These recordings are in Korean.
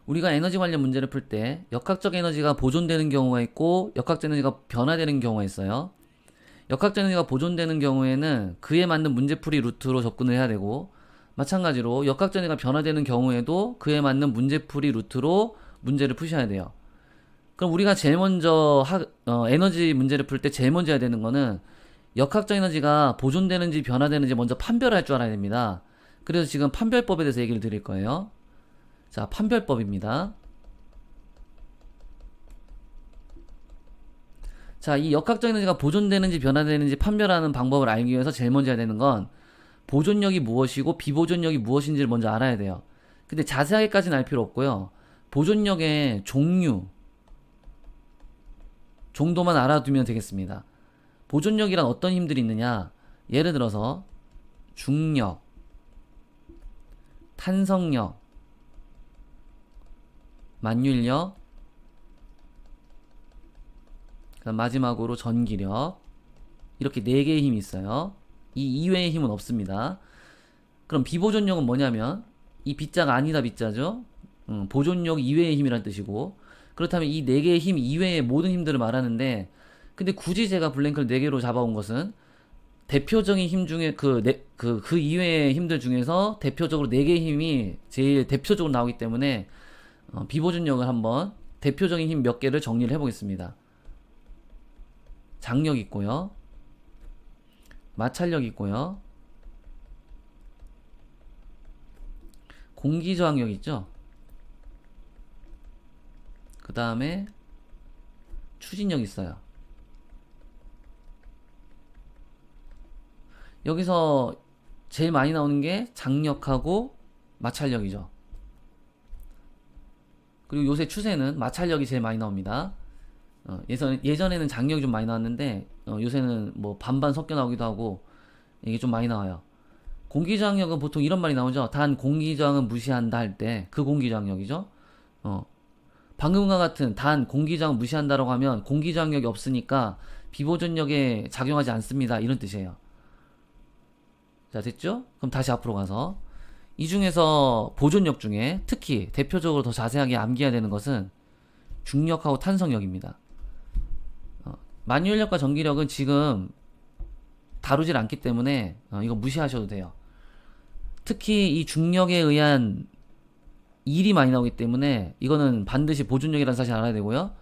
우리가 에너지 관련 문제를 풀 때 역학적 에너지가 보존되는 경우가 있고 역학적 에너지가 변화되는 경우가 있어요. 역학적 에너지가 보존되는 경우에는 그에 맞는 문제풀이 루트로 접근을 해야 되고, 마찬가지로 역학적 에너지가 변화되는 경우에도 그에 맞는 문제풀이 루트로 문제를 푸셔야 돼요. 그럼 우리가 제일 먼저 에너지 문제를 풀 때 제일 먼저 해야 되는 거는 역학적 에너지가 보존되는지 변화되는지 먼저 판별할 줄 알아야 됩니다. 그래서 지금 판별법에 대해서 얘기를 드릴 거예요. 자, 판별법입니다. 자, 이 역학적 에너지가 보존되는지 변화되는지 판별하는 방법을 알기 위해서 제일 먼저 해야 되는 건 보존력이 무엇이고 비보존력이 무엇인지를 먼저 알아야 돼요. 근데 자세하게까지는 알 필요 없고요. 보존력의 종류 정도만 알아두면 되겠습니다. 보존력이란 어떤 힘들이 있느냐? 예를 들어서 중력, 탄성력, 만율력, 그다음 마지막으로 전기력, 이렇게 4개의 힘이 있어요. 이 이외의 힘은 없습니다. 그럼 비보존력은 뭐냐면 이 B자가 아니다 B자죠. 보존력 이외의 힘이란 뜻이고, 그렇다면 이 4개의 힘 이외의 모든 힘들을 말하는데, 근데 굳이 제가 블랭크를 4개로 잡아온 것은 대표적인 힘 중에 그 이외의 힘들 중에서 대표적으로 4개의 힘이 제일 대표적으로 나오기 때문에 비보존력을 한번 대표적인 힘 몇 개를 정리를 해보겠습니다. 장력 있고요. 마찰력 있고요. 공기저항력 있죠. 그 다음에 추진력 있어요. 여기서 제일 많이 나오는 게 장력하고 마찰력이죠. 그리고 요새 추세는 마찰력이 제일 많이 나옵니다. 예전에는 장력이 좀 많이 나왔는데 요새는 뭐 반반 섞여 나오기도 하고 이게 좀 많이 나와요. 공기저항력은 보통 이런 말이 나오죠. 단 공기저항은 무시한다 할 때 그 공기저항력이죠. 방금과 같은 단 공기저항 무시한다라고 하면 공기저항력이 없으니까 비보존력에 작용하지 않습니다, 이런 뜻이에요. 자, 됐죠? 그럼 다시 앞으로 가서 이 중에서 보존력 중에 특히 대표적으로 더 자세하게 암기해야 되는 것은 중력하고 탄성력입니다. 만유인력과 전기력은 지금 다루질 않기 때문에 이거 무시하셔도 돼요. 특히 이 중력에 의한 일이 많이 나오기 때문에 이거는 반드시 보존력이라는 사실 알아야 되고요.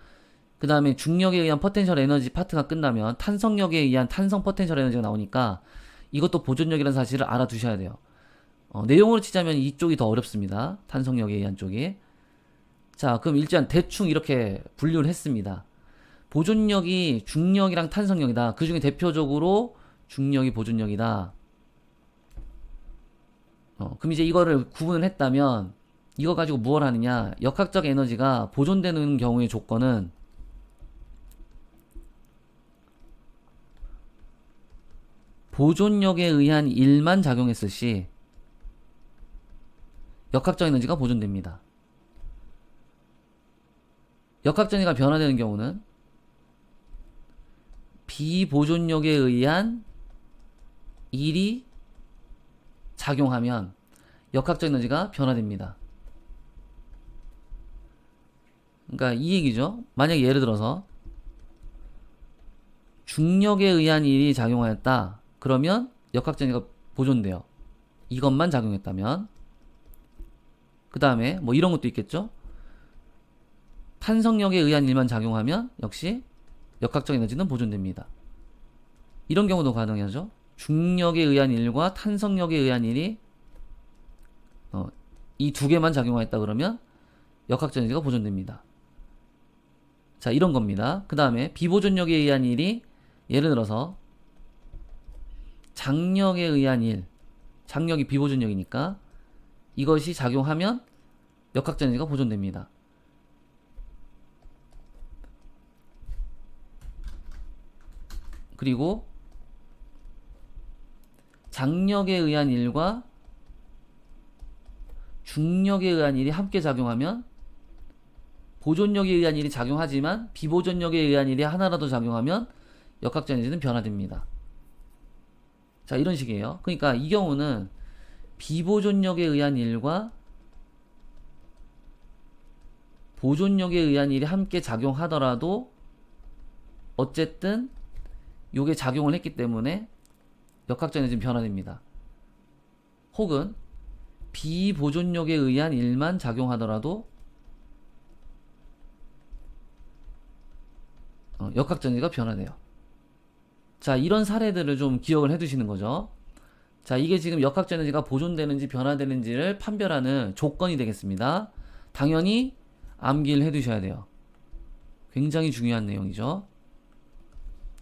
그 다음에 중력에 의한 포텐셜 에너지 파트가 끝나면 탄성력에 의한 탄성 포텐셜 에너지가 나오니까 이것도 보존력이라는 사실을 알아두셔야 돼요. 내용으로 치자면 이쪽이 더 어렵습니다. 탄성력에 의한 쪽이. 자, 그럼 일단 대충 이렇게 분류를 했습니다. 보존력이 중력이랑 탄성력이다. 그 중에 대표적으로 중력이 보존력이다. 그럼 이제 이거를 구분을 했다면 이거 가지고 무엇을 하느냐? 역학적 에너지가 보존되는 경우의 조건은 보존력에 의한 일만 작용했을 시 역학적 에너지가 보존됩니다. 역학적 에너지가 변화되는 경우는 비보존력에 의한 일이 작용하면 역학적 에너지가 변화됩니다. 그러니까 이 얘기죠. 만약에 예를 들어서 중력에 의한 일이 작용하였다. 그러면 역학적 에너지가 보존돼요. 이것만 작용했다면. 그 다음에 뭐 이런 것도 있겠죠. 탄성력에 의한 일만 작용하면 역시 역학적 에너지는 보존됩니다. 이런 경우도 가능하죠. 중력에 의한 일과 탄성력에 의한 일이 이 두 개만 작용하였다 그러면 역학적 에너지가 보존됩니다. 자, 이런 겁니다. 그 다음에 비보존력에 의한 일이 예를 들어서 장력에 의한 일, 장력이 비보존력이니까 이것이 작용하면 역학적 에너지가 보존됩니다. 그리고 장력에 의한 일과 중력에 의한 일이 함께 작용하면 보존력에 의한 일이 작용하지만 비보존력에 의한 일이 하나라도 작용하면 역학적 에너지는 변화됩니다. 자, 이런 식이에요. 그러니까 이 경우는 비보존력에 의한 일과 보존력에 의한 일이 함께 작용하더라도 어쨌든 요게 작용을 했기 때문에 역학적 에너지는 변화됩니다. 혹은 비보존력에 의한 일만 작용하더라도 역학적 에너지가 변화돼요. 자, 이런 사례들을 좀 기억을 해 두시는 거죠. 자, 이게 지금 역학적 에너지가 보존되는지 변화되는지를 판별하는 조건이 되겠습니다. 당연히 암기를 해 두셔야 돼요. 굉장히 중요한 내용이죠.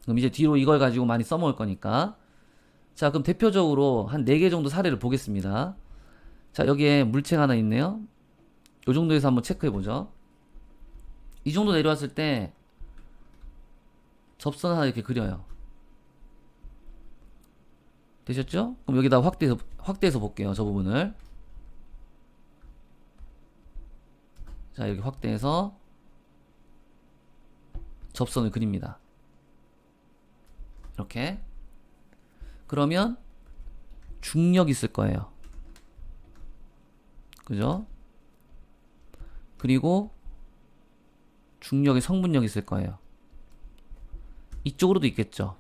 그럼 이제 뒤로 이걸 가지고 많이 써먹을 거니까. 자, 그럼 대표적으로 한 4개 정도 사례를 보겠습니다. 자, 여기에 물체가 하나 있네요. 요 정도에서 한번 체크해 보죠. 이 정도 내려왔을 때 접선 하나 이렇게 그려요. 되셨죠? 그럼 여기다 확대해서 볼게요. 저 부분을. 자, 여기 확대해서 접선을 그립니다. 이렇게. 그러면 중력 있을 거예요. 그죠? 그리고 중력의 성분력 있을 거예요. 이쪽으로도 있겠죠.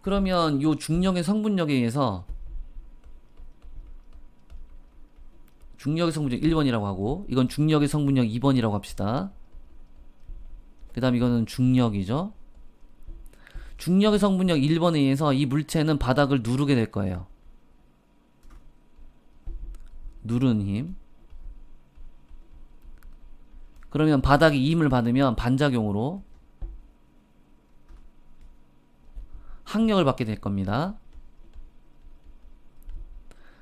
그러면 요 중력의 성분력에 의해서 중력의 성분력 1번이라고 하고, 이건 중력의 성분력 2번이라고 합시다. 그 다음 이거는 중력이죠. 중력의 성분력 1번에 의해서 이 물체는 바닥을 누르게 될 거예요. 누르는 힘. 그러면 바닥이 이 힘을 받으면 반작용으로 항력을 받게 될 겁니다.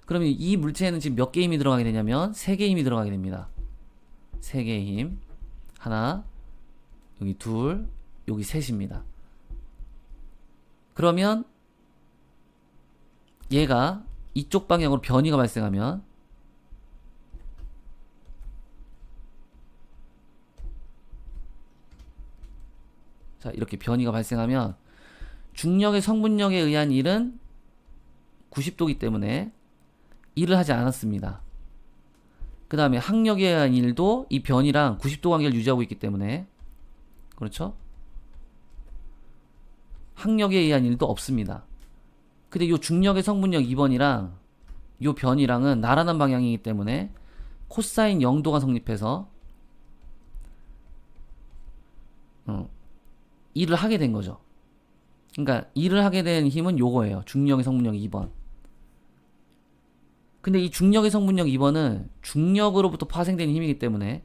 그러면 이 물체에는 지금 몇 개의 힘이 들어가게 되냐면 3개의 힘이 들어가게 됩니다. 3개의 힘. 하나, 여기 둘, 여기 셋입니다. 그러면 얘가 이쪽 방향으로 변이가 발생하면 자, 이렇게 변이가 발생하면 중력의 성분력에 의한 일은 90도이기 때문에 일을 하지 않았습니다. 그 다음에 항력에 의한 일도 이 변이랑 90도 관계를 유지하고 있기 때문에, 그렇죠? 항력에 의한 일도 없습니다. 근데 요 중력의 성분력 2번이랑 요 변이랑은 나란한 방향이기 때문에 코사인 0도가 성립해서 일을 하게 된 거죠. 그러니까 일을 하게 된 힘은 요거예요. 중력의 성분력 2번. 근데 이 중력의 성분력 2번은 중력으로부터 파생된 힘이기 때문에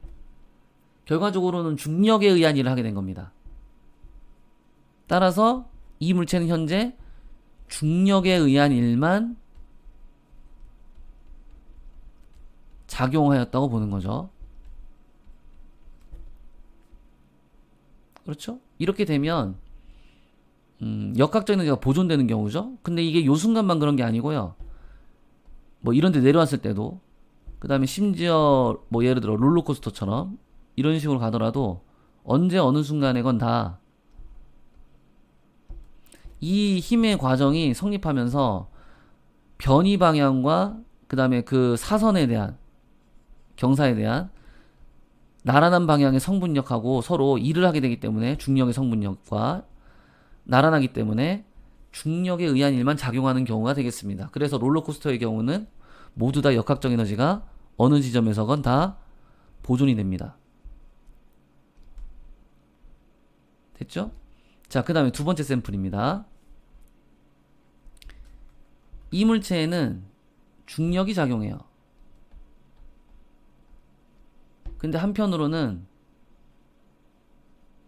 결과적으로는 중력에 의한 일을 하게 된 겁니다. 따라서 이 물체는 현재 중력에 의한 일만 작용하였다고 보는 거죠. 그렇죠? 이렇게 되면 역학적 에너지가 보존되는 경우죠. 근데 이게 요 순간만 그런 게 아니고요. 뭐 이런 데 내려왔을 때도, 그 다음에 심지어 뭐 예를 들어 롤러코스터처럼 이런 식으로 가더라도 언제 어느 순간에건 다 이 힘의 과정이 성립하면서 변이 방향과 그 다음에 그 사선에 대한, 경사에 대한 나란한 방향의 성분력하고 서로 일을 하게 되기 때문에 중력의 성분력과 나란하기 때문에 중력에 의한 일만 작용하는 경우가 되겠습니다. 그래서 롤러코스터의 경우는 모두 다 역학적 에너지가 어느 지점에서건 다 보존이 됩니다. 됐죠? 자, 그 다음에 두 번째 샘플입니다. 이 물체에는 중력이 작용해요. 근데 한편으로는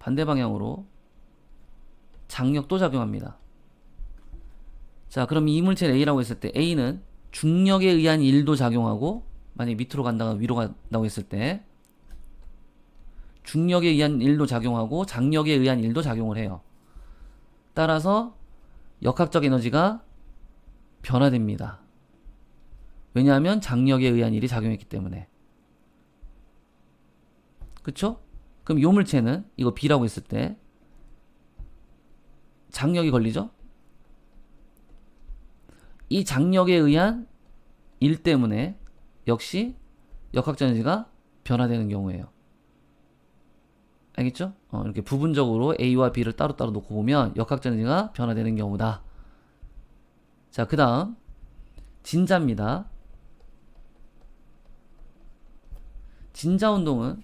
반대 방향으로 장력도 작용합니다. 자, 그럼 이 물체를 A라고 했을 때 A는 중력에 의한 일도 작용하고, 만약에 밑으로 간다가 위로 간다고 했을 때 중력에 의한 일도 작용하고 장력에 의한 일도 작용을 해요. 따라서 역학적 에너지가 변화됩니다. 왜냐하면 장력에 의한 일이 작용했기 때문에. 그쵸? 그럼 요 물체는 이거 B라고 했을 때 장력이 걸리죠? 이 장력에 의한 일 때문에 역시 역학적 에너지가 변화되는 경우예요. 알겠죠? 이렇게 부분적으로 A와 B를 따로따로 놓고 보면 역학적 에너지가 변화되는 경우다. 자, 그 다음 진자입니다. 진자 운동은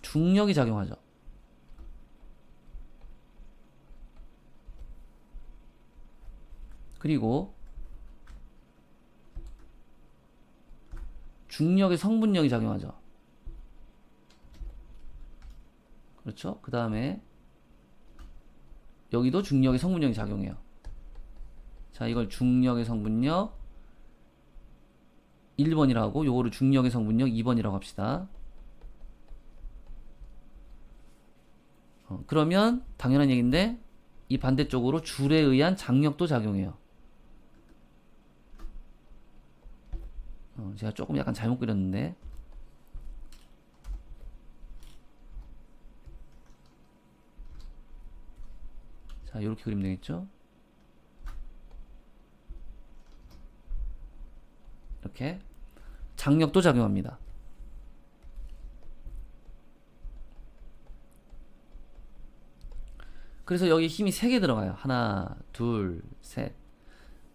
중력이 작용하죠. 그리고 중력의 성분력이 작용하죠. 그렇죠? 그 다음에 여기도 중력의 성분력이 작용해요. 자, 이걸 중력의 성분력 1번이라고, 요거를 중력의 성분력 2번이라고 합시다. 그러면 당연한 얘기인데 이 반대쪽으로 줄에 의한 장력도 작용해요. 제가 조금 약간 잘못 그렸는데, 자, 이렇게 그리면 되겠죠? 이렇게 장력도 작용합니다. 그래서 여기 힘이 3개 들어가요. 하나, 둘, 셋.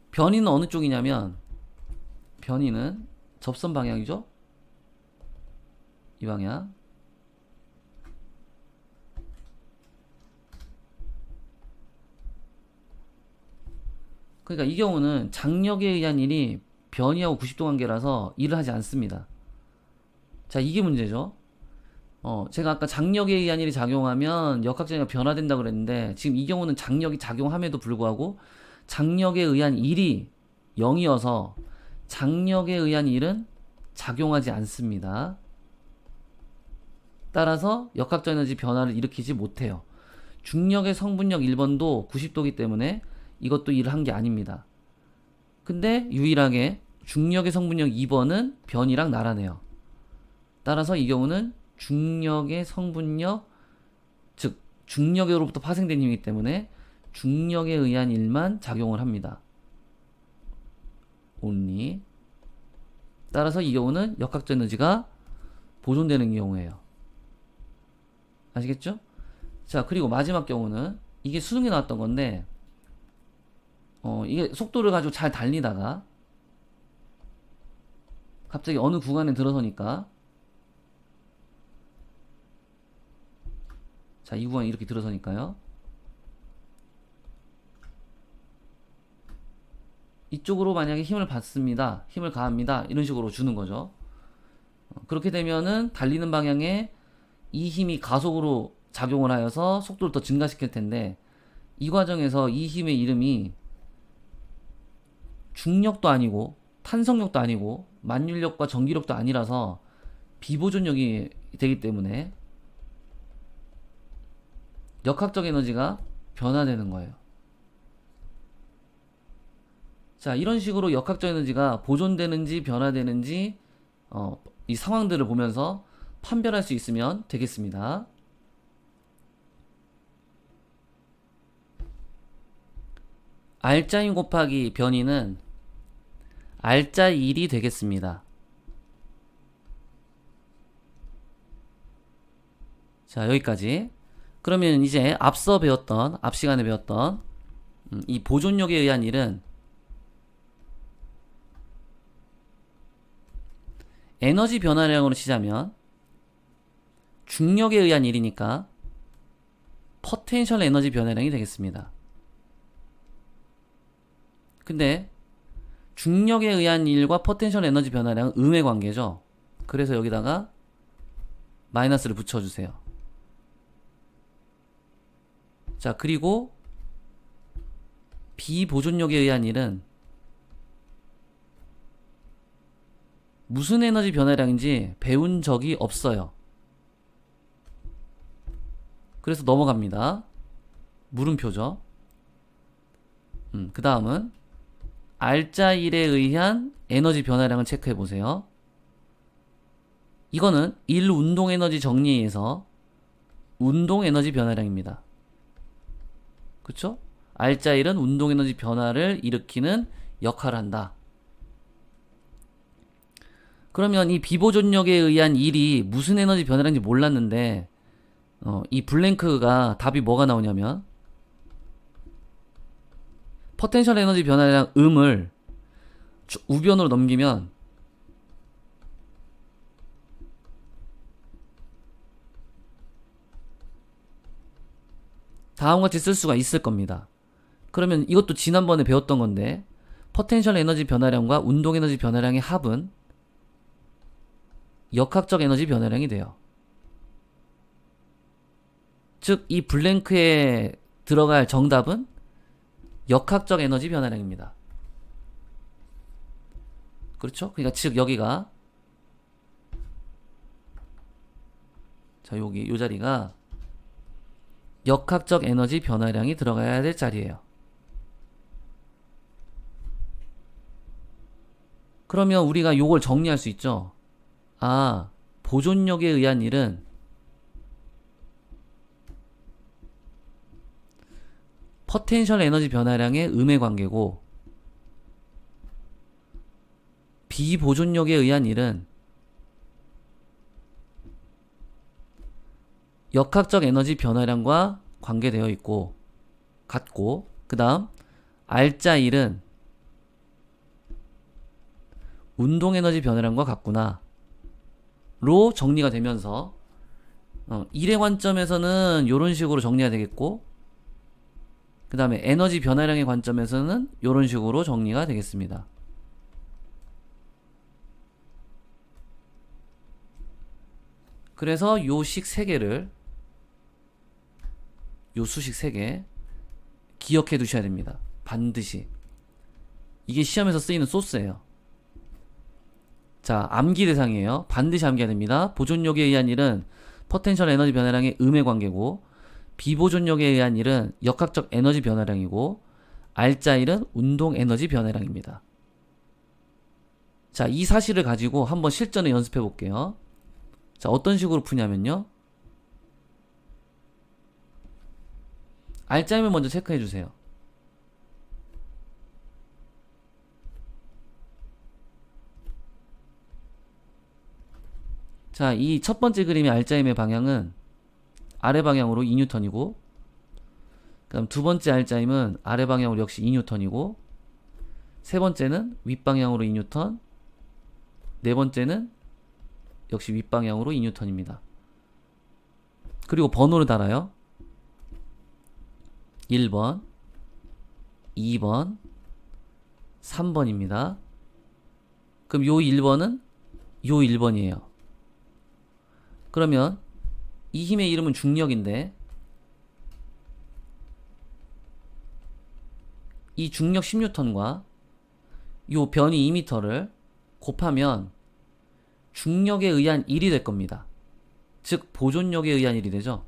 변이는 어느 쪽이냐면, 변이는 접선 방향이죠? 이 방향. 그러니까 이 경우는 장력에 의한 일이 변이하고 90도 관계라서 일을 하지 않습니다. 자, 이게 문제죠. 제가 아까 장력에 의한 일이 작용하면 역학적이가 변화된다 그랬는데, 지금 이 경우는 장력이 작용함에도 불구하고 장력에 의한 일이 0이어서 장력에 의한 일은 작용하지 않습니다. 따라서 역학적 에너지 변화를 일으키지 못해요. 중력의 성분력 1번도 90도기 때문에 이것도 일을 한 게 아닙니다. 근데 유일하게 중력의 성분력 2번은 변이랑 나란해요. 따라서 이 경우는 중력의 성분력, 즉 중력으로부터 파생된 힘이기 때문에 중력에 의한 일만 작용을 합니다. only. 따라서 이 경우는 역학적 에너지가 보존되는 경우예요. 아시겠죠? 자, 그리고 마지막 경우는 이게 수능에 나왔던 건데, 이게 속도를 가지고 잘 달리다가 갑자기 어느 구간에 들어서니까, 자, 이 구간이 이렇게 들어서니까요, 이쪽으로 만약에 힘을 받습니다, 힘을 가합니다, 이런 식으로 주는 거죠. 그렇게 되면은 달리는 방향에 이 힘이 가속으로 작용을 하여서 속도를 더 증가시킬 텐데, 이 과정에서 이 힘의 이름이 중력도 아니고 탄성력도 아니고 만율력과 전기력도 아니라서 비보존력이 되기 때문에 역학적 에너지가 변화되는 거예요. 자, 이런 식으로 역학적 에너지가 보존되는지 변화되는지 이 상황들을 보면서 판별할 수 있으면 되겠습니다. 알짜인 곱하기 변이는 알짜 1이 되겠습니다. 자, 여기까지. 그러면 이제 앞 시간에 배웠던 이 보존력에 의한 일은 에너지 변화량으로 치자면 중력에 의한 일이니까 포텐셜 에너지 변화량이 되겠습니다. 근데 중력에 의한 일과 포텐셜 에너지 변화량은 음의 관계죠. 그래서 여기다가 마이너스를 붙여주세요. 자, 그리고 비보존력에 의한 일은 무슨 에너지 변화량인지 배운 적이 없어요. 그래서 넘어갑니다. 물음표죠. 그 다음은 알짜 1에 의한 에너지 변화량을 체크해 보세요. 이거는 1 운동 에너지 정리에서 운동 에너지 변화량입니다. 그쵸? 알짜 1은 운동 에너지 변화를 일으키는 역할을 한다. 그러면 이 비보존력에 의한 일이 무슨 에너지 변화량인지 몰랐는데 이 블랭크가 답이 뭐가 나오냐면 포텐셜 에너지 변화량 음을 우변으로 넘기면 다음과 같이 쓸 수가 있을 겁니다. 그러면 이것도 지난번에 배웠던 건데 포텐셜 에너지 변화량과 운동 에너지 변화량의 합은 역학적 에너지 변화량이 돼요. 즉, 이 블랭크에 들어갈 정답은 역학적 에너지 변화량입니다. 그렇죠? 그러니까 즉 여기가 자 여기 요 자리가 역학적 에너지 변화량이 들어가야 될 자리예요. 그러면 우리가 요걸 정리할 수 있죠. 아, 보존력에 의한 일은 포텐셜 에너지 변화량의 음의 관계고 비보존력에 의한 일은 역학적 에너지 변화량과 관계되어 있고 같고, 그 다음 R자 1은 운동 에너지 변화량과 같구나 로 정리가 되면서 1의 관점에서는 이런 식으로 정리가 되겠고, 그 다음에 에너지 변화량의 관점에서는 이런 식으로 정리가 되겠습니다. 그래서 요 식 3개를 요 수식 3개 기억해 두셔야 됩니다. 반드시. 이게 시험에서 쓰이는 소스예요. 자, 암기 대상이에요. 반드시 암기해야 됩니다. 보존력에 의한 일은 포텐셜 에너지 변화량의 음의 관계고, 비보존력에 의한 일은 역학적 에너지 변화량이고, R자 1은 운동 에너지 변화량입니다. 자, 이 사실을 가지고 한번 실전에 연습해 볼게요. 자, 어떤 식으로 푸냐면요. R자임을 먼저 체크해 주세요. 자, 이 첫 번째 그림의 R자임의 방향은 아래 방향으로 2N이고, 그 다음 두 번째 R자임은 아래 방향으로 역시 2N이고, 세 번째는 윗방향으로 2N, 네 번째는 역시 윗방향으로 2N입니다. 그리고 번호를 달아요. 1번, 2번, 3번입니다. 그럼 요 1번은 요 1번이에요. 그러면 이 힘의 이름은 중력인데 이 중력 10N과 요 변이 2m를 곱하면 중력에 의한 1이 될 겁니다. 즉 보존력에 의한 1이 되죠.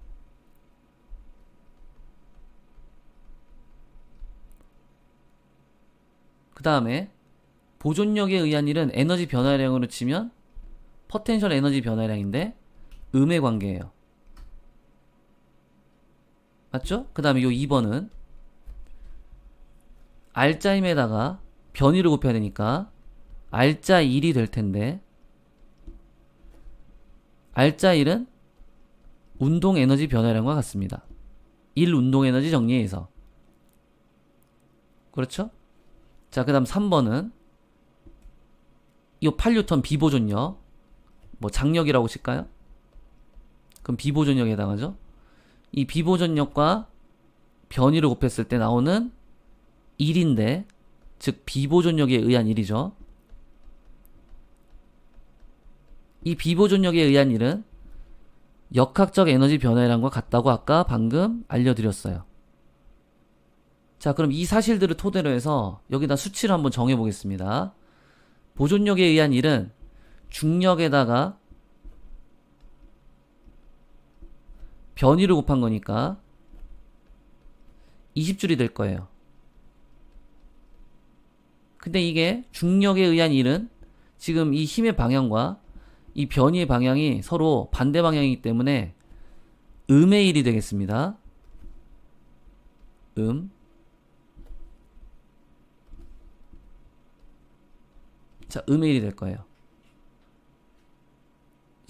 그 다음에 보존력에 의한 1은 에너지 변화량으로 치면 포텐셜 에너지 변화량인데 음의 관계예요. 맞죠? 그 다음에 요 2번은 R자임에다가 변위를 곱해야 되니까 R자 1이 될 텐데, R자 1은 운동 에너지 변화량과 같습니다. 1 운동 에너지 정리해서. 그렇죠? 자, 그 다음 3번은 이 8N 비보존력, 뭐 장력이라고 칠까요? 그럼 비보존력에 해당하죠? 이 비보존력과 변위를 곱했을 때 나오는 1인데, 즉 비보존력에 의한 1이죠. 이 비보존력에 의한 1은 역학적 에너지 변화량과 같다고 아까 방금 알려드렸어요. 자, 그럼 이 사실들을 토대로 해서 여기다 수치를 한번 정해 보겠습니다. 보존력에 의한 1은 중력에다가 변위를 곱한 거니까 20줄이 될 거예요. 근데 이게 중력에 의한 1은 지금 이 힘의 방향과 이 변위의 방향이 서로 반대 방향이기 때문에 음의 1이 되겠습니다. 자, 음의 1이 될 거예요.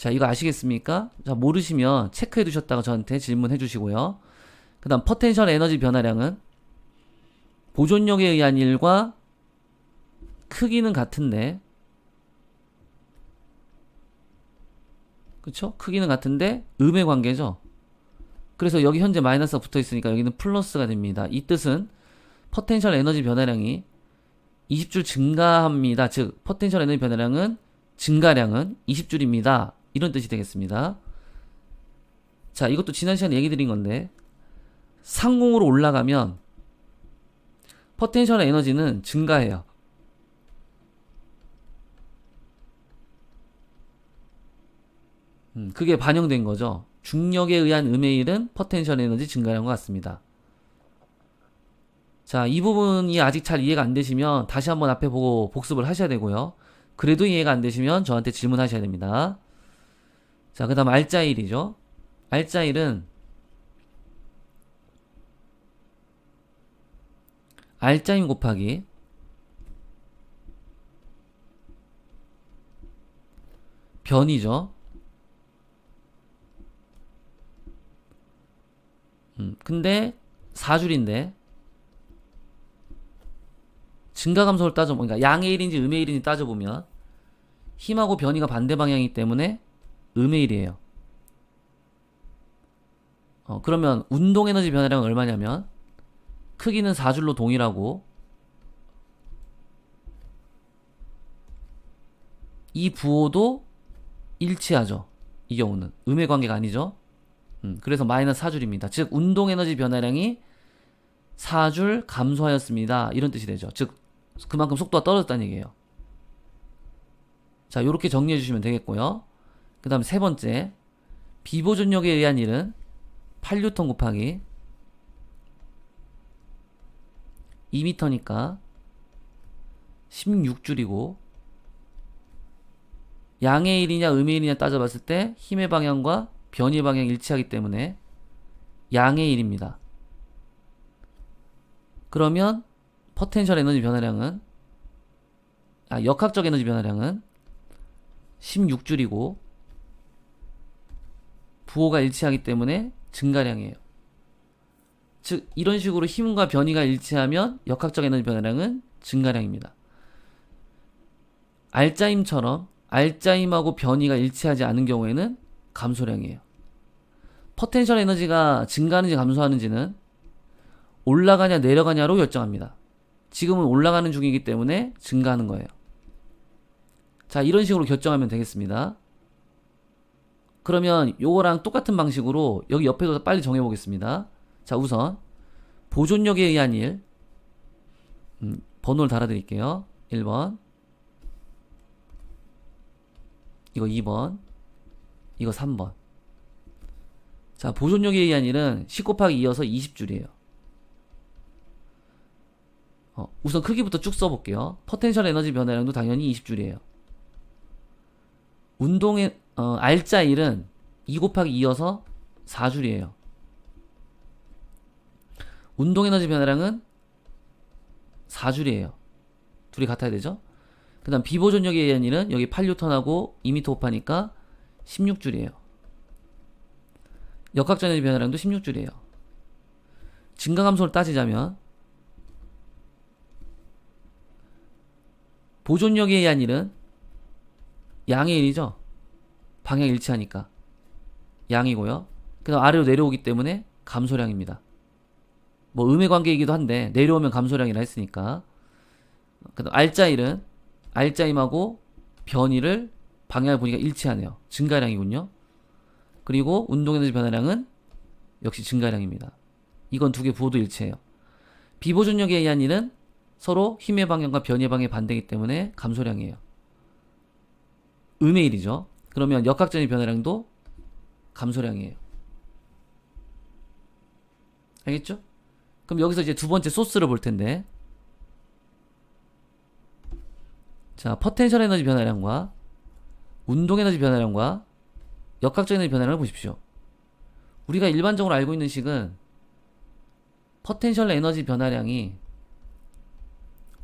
자, 이거 아시겠습니까? 자, 모르시면 체크해 두셨다가 저한테 질문해 주시고요. 그 다음 포텐셜 에너지 변화량은 보존력에 의한 일과 크기는 같은데, 그쵸? 크기는 같은데 음의 관계죠. 그래서 여기 현재 마이너스가 붙어 있으니까 여기는 플러스가 됩니다. 이 뜻은 포텐셜 에너지 변화량이 20줄 증가합니다. 즉 포텐셜 에너지 변화량은 증가량은 20줄입니다. 이런 뜻이 되겠습니다. 자, 이것도 지난 시간에 얘기 드린 건데 상공으로 올라가면 포텐셜 에너지는 증가해요. 그게 반영된 거죠. 중력에 의한 음의 일은 포텐셜 에너지 증가량과 같습니다. 자, 이 부분이 아직 잘 이해가 안 되시면 다시 한번 앞에 보고 복습을 하셔야 되고요. 그래도 이해가 안 되시면 저한테 질문하셔야 됩니다. 자, 그 다음 알짜일이죠. 알짜일은 알짜임 곱하기 변이죠. 근데 4줄인데 증가 감소를 따져보면, 그러니까 양의 1인지 음의 1인지 따져보면 힘하고 변이가 반대 방향이기 때문에 음의 1이에요. 그러면 운동 에너지 변화량은 얼마냐면 크기는 4줄로 동일하고 이 부호도 일치하죠. 이 경우는 음의 관계가 아니죠. 그래서 마이너스 4줄입니다. 즉 운동 에너지 변화량이 4줄 감소하였습니다. 이런 뜻이 되죠. 즉 그만큼 속도가 떨어졌다는 얘기예요. 자, 요렇게 정리해 주시면 되겠고요. 그 다음 세 번째, 비보존력에 의한 일은 8뉴턴 곱하기 2m니까 16줄이고 양의 1이냐 음의 1이냐 따져봤을 때 힘의 방향과 변이의 방향이 일치하기 때문에 양의 1입니다. 그러면 포텐셜 에너지 변화량은 역학적 에너지 변화량은 16줄이고 부호가 일치하기 때문에 증가량이에요. 즉 이런 식으로 힘과 변이가 일치하면 역학적 에너지 변화량은 증가량입니다. 알짜임처럼 알짜임하고 변이가 일치하지 않은 경우에는 감소량이에요. 포텐셜 에너지가 증가하는지 감소하는지는 올라가냐 내려가냐로 결정합니다. 지금은 올라가는 중이기 때문에 증가하는 거예요. 자, 이런 식으로 결정하면 되겠습니다. 그러면 요거랑 똑같은 방식으로 여기 옆에도 빨리 정해보겠습니다. 자, 우선 보존력에 의한 일, 번호를 달아드릴게요. 1번, 이거 2번, 이거 3번. 자, 보존력에 의한 일은 10 곱하기 2여서 20줄이에요. 우선 크기부터 쭉 써볼게요. 포텐셜 에너지 변화량도 당연히 20줄이에요. 운동의 알짜일은 2 곱하기 2여서 4줄이에요. 운동 에너지 변화량은 4줄이에요. 둘이 같아야 되죠? 그 다음 비보존력에 의한 일은 여기 8뉴턴하고 2m 곱하니까 16줄이에요. 역학적 에너지 변화량도 16줄이에요. 증가 감소를 따지자면 보존력에 의한 일은 양의 1이죠. 방향 일치하니까 양이고요. 그 다음 아래로 내려오기 때문에 감소량입니다. 뭐 음의 관계이기도 한데 내려오면 감소량이라 했으니까. 그 다음 알짜일은 알짜임하고 변이를 방향을 보니까 일치하네요. 증가량이군요. 그리고 운동에너지 변화량은 역시 증가량입니다. 이건 두 개 부호도 일치해요. 비보존력에 의한 일은 서로 힘의 방향과 변이의 방향이 반대이기 때문에 감소량이에요. 음의 일이죠. 그러면 역학적인 변화량도 감소량이에요. 알겠죠? 그럼 여기서 이제 두 번째 소스를 볼 텐데, 자, 포텐셜 에너지 변화량과 운동 에너지 변화량과 역학적 에너지 변화량을 보십시오. 우리가 일반적으로 알고 있는 식은 포텐셜 에너지 변화량이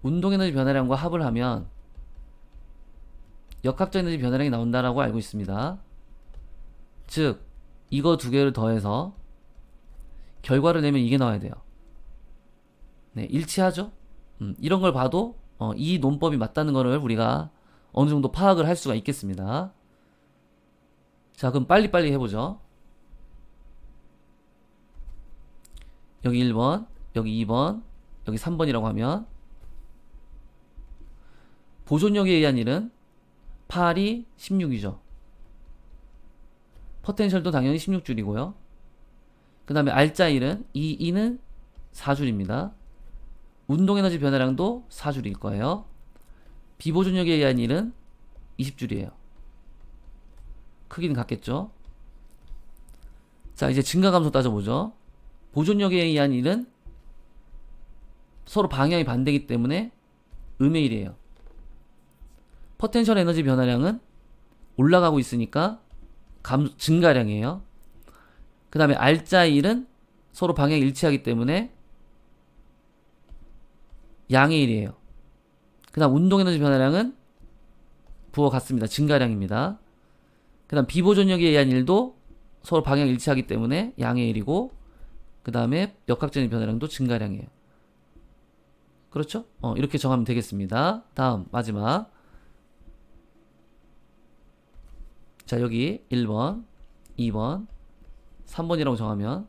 운동 에너지 변화량과 합을 하면 역학적 에너지 변화량이 나온다라고 알고 있습니다. 즉 이거 두 개를 더해서 결과를 내면 이게 나와야 돼요. 네, 일치하죠? 이런 걸 봐도 이 논법이 맞다는 거를 우리가 어느 정도 파악을 할 수가 있겠습니다. 자, 그럼 빨리빨리 해보죠. 여기 1번, 여기 2번, 여기 3번이라고 하면 보존력에 의한 일은 8이 16이죠. 포텐셜도 당연히 16줄이고요. 그 다음에 알짜 1은 이 2는 4줄입니다. 운동에너지 변화량도 4줄일 거예요. 비보존력에 의한 1은 20줄이에요. 크기는 같겠죠. 자, 이제 증가감소 따져보죠. 보존력에 의한 1은 서로 방향이 반대이기 때문에 음의 1이에요. 포텐셜 에너지 변화량은 올라가고 있으니까 증가량이에요. 그 다음에 알짜 1은 서로 방향이 일치하기 때문에 양의 1이에요. 그 다음 운동에너지 변화량은 부호 같습니다. 증가량입니다. 그 다음 비보존력에 의한 1도 서로 방향이 일치하기 때문에 양의 1이고, 그 다음에 역학적인 변화량도 증가량이에요. 그렇죠? 이렇게 정하면 되겠습니다. 다음 마지막. 자, 여기 1번, 2번, 3번이라고 정하면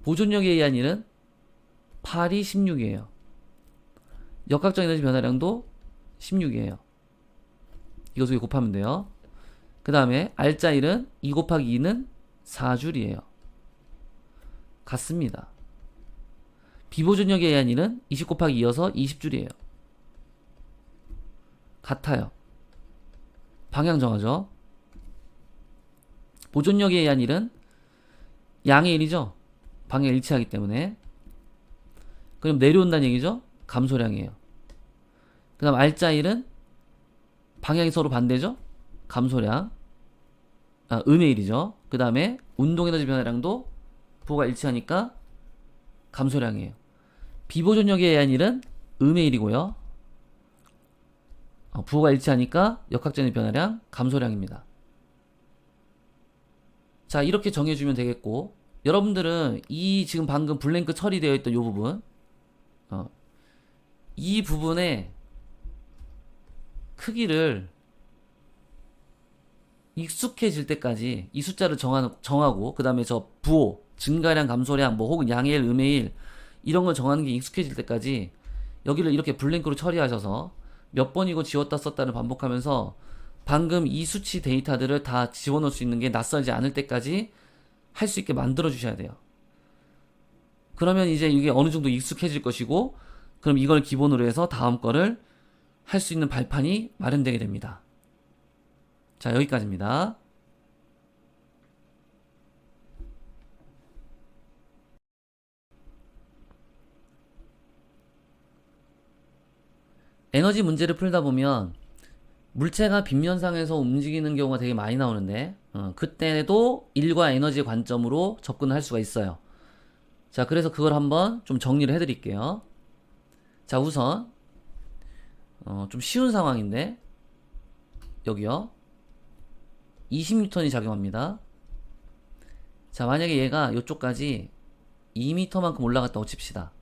보존력에 의한 1은 8이 16이에요. 역학적 에너지 변화량도 16이에요. 이거 두 개 곱하면 돼요. 그 다음에 알짜 1은 2 곱하기 2는 4줄이에요. 같습니다. 비보존력에 의한 1은 20 곱하기 2여서 20줄이에요. 같아요. 방향 정하죠. 보존력에 의한 1은 양의 1이죠. 방향 일치하기 때문에. 그럼 내려온다는 얘기죠. 감소량이에요. 그 다음 알짜 1은 방향이 서로 반대죠. 감소량. 음의 1이죠. 그 다음에 운동에너지 변화량도 부호가 일치하니까 감소량이에요. 비보존력에 의한 1은 음의 1이고요. 부호가 일치하니까 역학적인 변화량 감소량입니다. 자, 이렇게 정해주면 되겠고, 여러분들은 이 지금 방금 블랭크 처리되어 있던 이 부분, 이 부분의 크기를 익숙해질 때까지 이 숫자를 정하고, 그 다음에 저 부호, 증가량, 감소량, 뭐 혹은 양의 1, 음의 1 이런 걸 정하는 게 익숙해질 때까지 여기를 이렇게 블랭크로 처리하셔서 몇 번이고 지웠다 썼다를 반복하면서 방금 이 수치 데이터들을 다 집어넣을 수 있는 게 낯설지 않을 때까지 할 수 있게 만들어 주셔야 돼요. 그러면 이제 이게 어느 정도 익숙해질 것이고, 그럼 이걸 기본으로 해서 다음 거를 할 수 있는 발판이 마련되게 됩니다. 자, 여기까지입니다. 에너지 문제를 풀다 보면 물체가 빗면상에서 움직이는 경우가 되게 많이 나오는데, 그때도 일과 에너지 관점으로 접근을 할 수가 있어요. 자, 그래서 그걸 한번 좀 정리를 해드릴게요. 자, 우선 좀 쉬운 상황인데, 여기요 20N이 작용합니다. 자, 만약에 얘가 이쪽까지 2m만큼 올라갔다고 칩시다.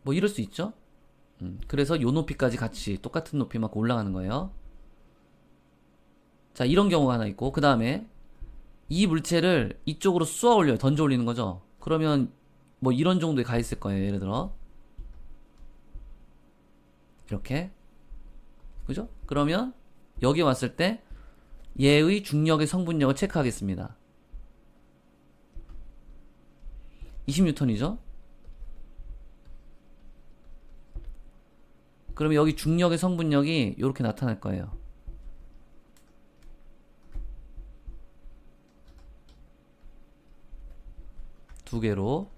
뭐 이럴 수 있죠. 그래서 요 높이까지 같이 똑같은 높이만큼 올라가는 거예요. 자, 이런 경우가 하나 있고, 그 다음에 이 물체를 이쪽으로 쏘아 올려요. 던져 올리는 거죠. 그러면 뭐 이런 정도에 가 있을 거예요. 예를 들어 이렇게, 그죠? 그러면 여기 왔을 때 얘의 중력의 성분력을 체크하겠습니다. 20N이죠? 그러면 여기 중력의 성분력이 이렇게 나타날 거예요. 두 개로.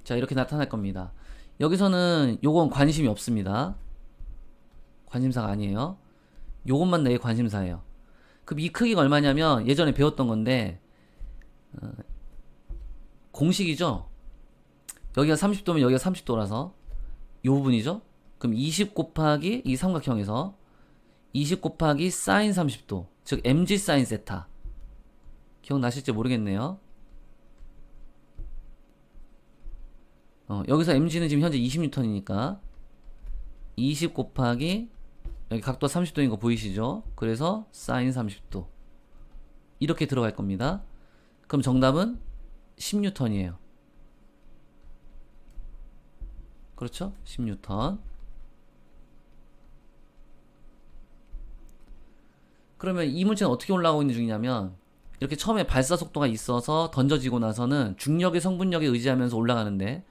자, 이렇게 나타날 겁니다. 여기서는 요건 관심이 없습니다. 관심사가 아니에요. 요것만 내 관심사예요. 그럼 이 크기가 얼마냐면 예전에 배웠던 건데, 공식이죠. 여기가 30도면 여기가 30도라서 요 부분이죠. 그럼 20 곱하기 이 삼각형에서 20 곱하기 사인 30도, 즉 mg 사인 세타. 기억나실지 모르겠네요. 여기서 mg는 지금 현재 20N이니까 20 곱하기 여기 각도 30도인 거 보이시죠? 그래서 사인 30도 이렇게 들어갈 겁니다. 그럼 정답은 10N이에요. 그렇죠? 10N. 그러면 이 문제는 어떻게 올라가고 있는 중이냐면 이렇게 처음에 발사 속도가 있어서 던져지고 나서는 중력의 성분력에 의지하면서 올라가는데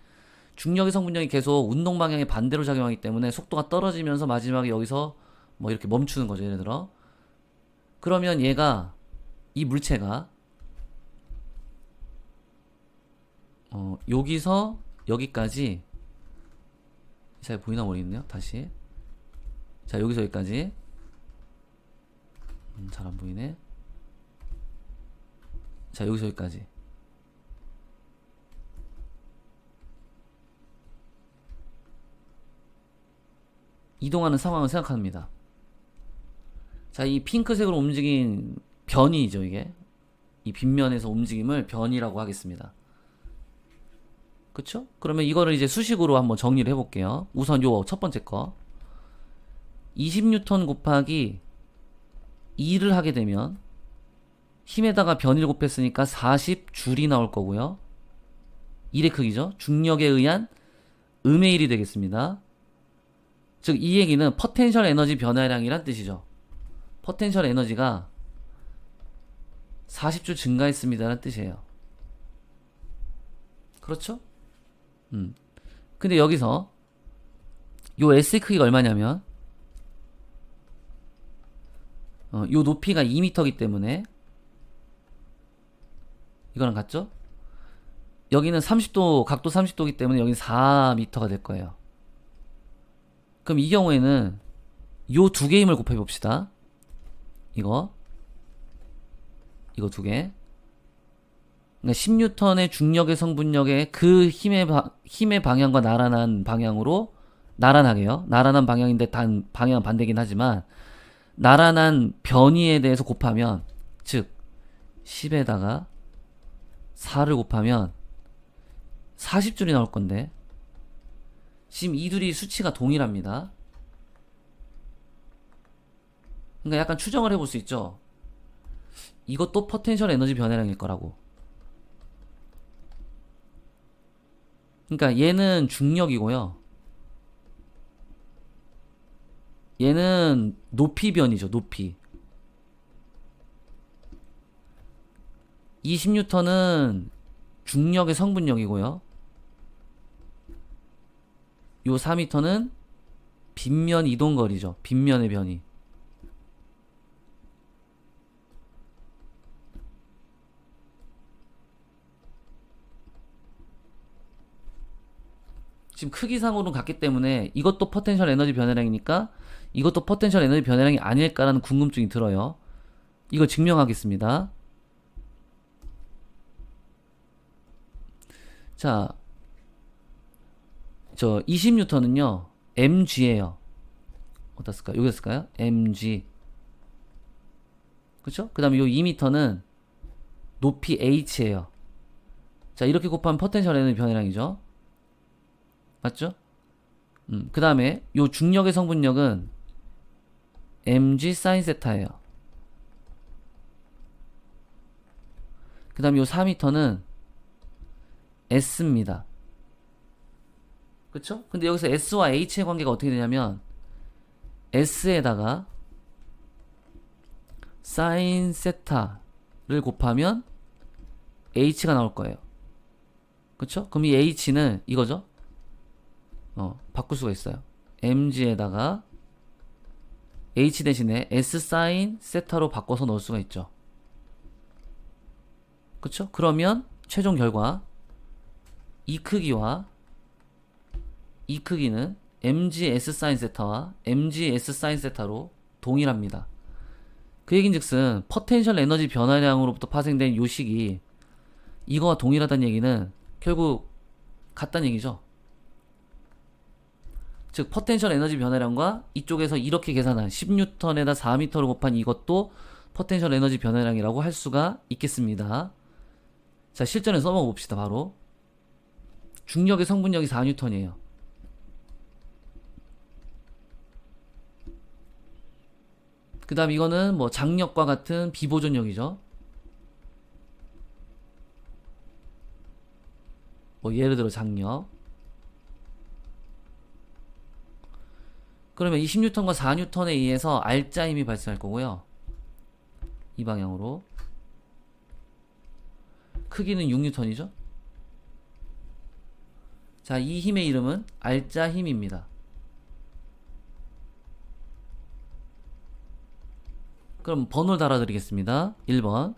중력의 성분력이 계속 운동 방향에 반대로 작용하기 때문에 속도가 떨어지면서 마지막에 여기서 뭐 이렇게 멈추는 거죠. 예를 들어 그러면 얘가 이 물체가 여기서 여기까지 잘 보이나 모르겠네요. 다시 자 여기서 여기까지 잘 안 보이네. 자 여기서 여기까지 이동하는 상황을 생각합니다. 자, 이 핑크색으로 움직인 변이죠, 이게. 이 빗면에서 움직임을 변이라고 하겠습니다. 그쵸? 그러면 이거를 이제 수식으로 한번 정리를 해볼게요. 우선 요 첫 번째 거. 20N 곱하기 2를 하게 되면 힘에다가 변이를 곱했으니까 40줄이 나올 거고요. 1의 크기죠. 중력에 의한 음의 1이 되겠습니다. 즉 이 얘기는 포텐셜 에너지 변화량이란 뜻이죠. 포텐셜 에너지가 40줄 증가했습니다라는 뜻이에요. 그렇죠? 근데 여기서 요 S의 크기가 얼마냐면 요 높이가 2m이기 때문에 이거랑 같죠? 여기는 30도, 각도 30도이기 때문에 여기는 4m가 될 거예요. 그럼 이 경우에는 요 두 개의 힘을 곱해 봅시다. 이거 두 개. 그러니까 10N의 중력의 성분력의 그 힘의 방향과 나란한 방향으로 나란하게요. 나란한 방향인데 단 방향은 반대긴 하지만 나란한 변이에 대해서 곱하면 즉 10에다가 4를 곱하면 40줄이 나올 건데 지금 이 둘이 수치가 동일합니다. 그러니까 약간 추정을 해볼 수 있죠. 이것도 포텐셜 에너지 변화량일 거라고. 그러니까 얘는 중력이고요. 얘는 높이 변이죠. 높이. 20N은 중력의 성분력이고요. 요 4m는 빗면 이동거리죠. 빗면의 변이. 지금 크기상으로는 같기 때문에 이것도 포텐셜 에너지 변화량이니까 이것도 포텐셜 에너지 변화량이 아닐까라는 궁금증이 들어요. 이거 증명하겠습니다. 자, 저 20N은요 mg예요. 어디다 쓸까요? 여기다 쓸까요? mg. 그쵸? 그 다음에 요 2m는 높이 h예요. 자 이렇게 곱하면 포텐셜 에너지 변화량이죠. 맞죠? 그 다음에 요 중력의 성분력은 mg 사인 세타예요. 그 다음에 요 4m는 s입니다. 그쵸? 근데 여기서 s와 h의 관계가 어떻게 되냐면 s에다가 사인 세타를 곱하면 h가 나올 거예요. 그쵸? 그럼 이 h는 이거죠? 바꿀 수가 있어요. mg에다가 h 대신에 s 사인 세타로 바꿔서 넣을 수가 있죠. 그쵸? 그러면 최종 결과 이 크기와 이 크기는 mg s 사인 세타와 mg s 사인 세타로 동일합니다. 그 얘긴즉슨 포텐셜 에너지 변화량으로부터 파생된 요 식이 이거와 동일하다는 얘기는 결국 같다는 얘기죠. 즉 포텐셜 에너지 변화량과 이쪽에서 이렇게 계산한 10N에다 4m를 곱한 이것도 포텐셜 에너지 변화량이라고 할 수가 있겠습니다. 자, 실전에 써먹어 봅시다. 바로 중력의 성분력이 4N이에요. 그 다음 이거는 뭐 장력과 같은 비보존력이죠. 뭐 예를 들어 장력. 그러면 이 10N과 4N에 의해서 R자 힘이 발생할 거고요. 이 방향으로. 크기는 6N이죠. 자, 이 힘의 이름은 R자 힘입니다. 그럼 번호를 달아드리겠습니다. 1번,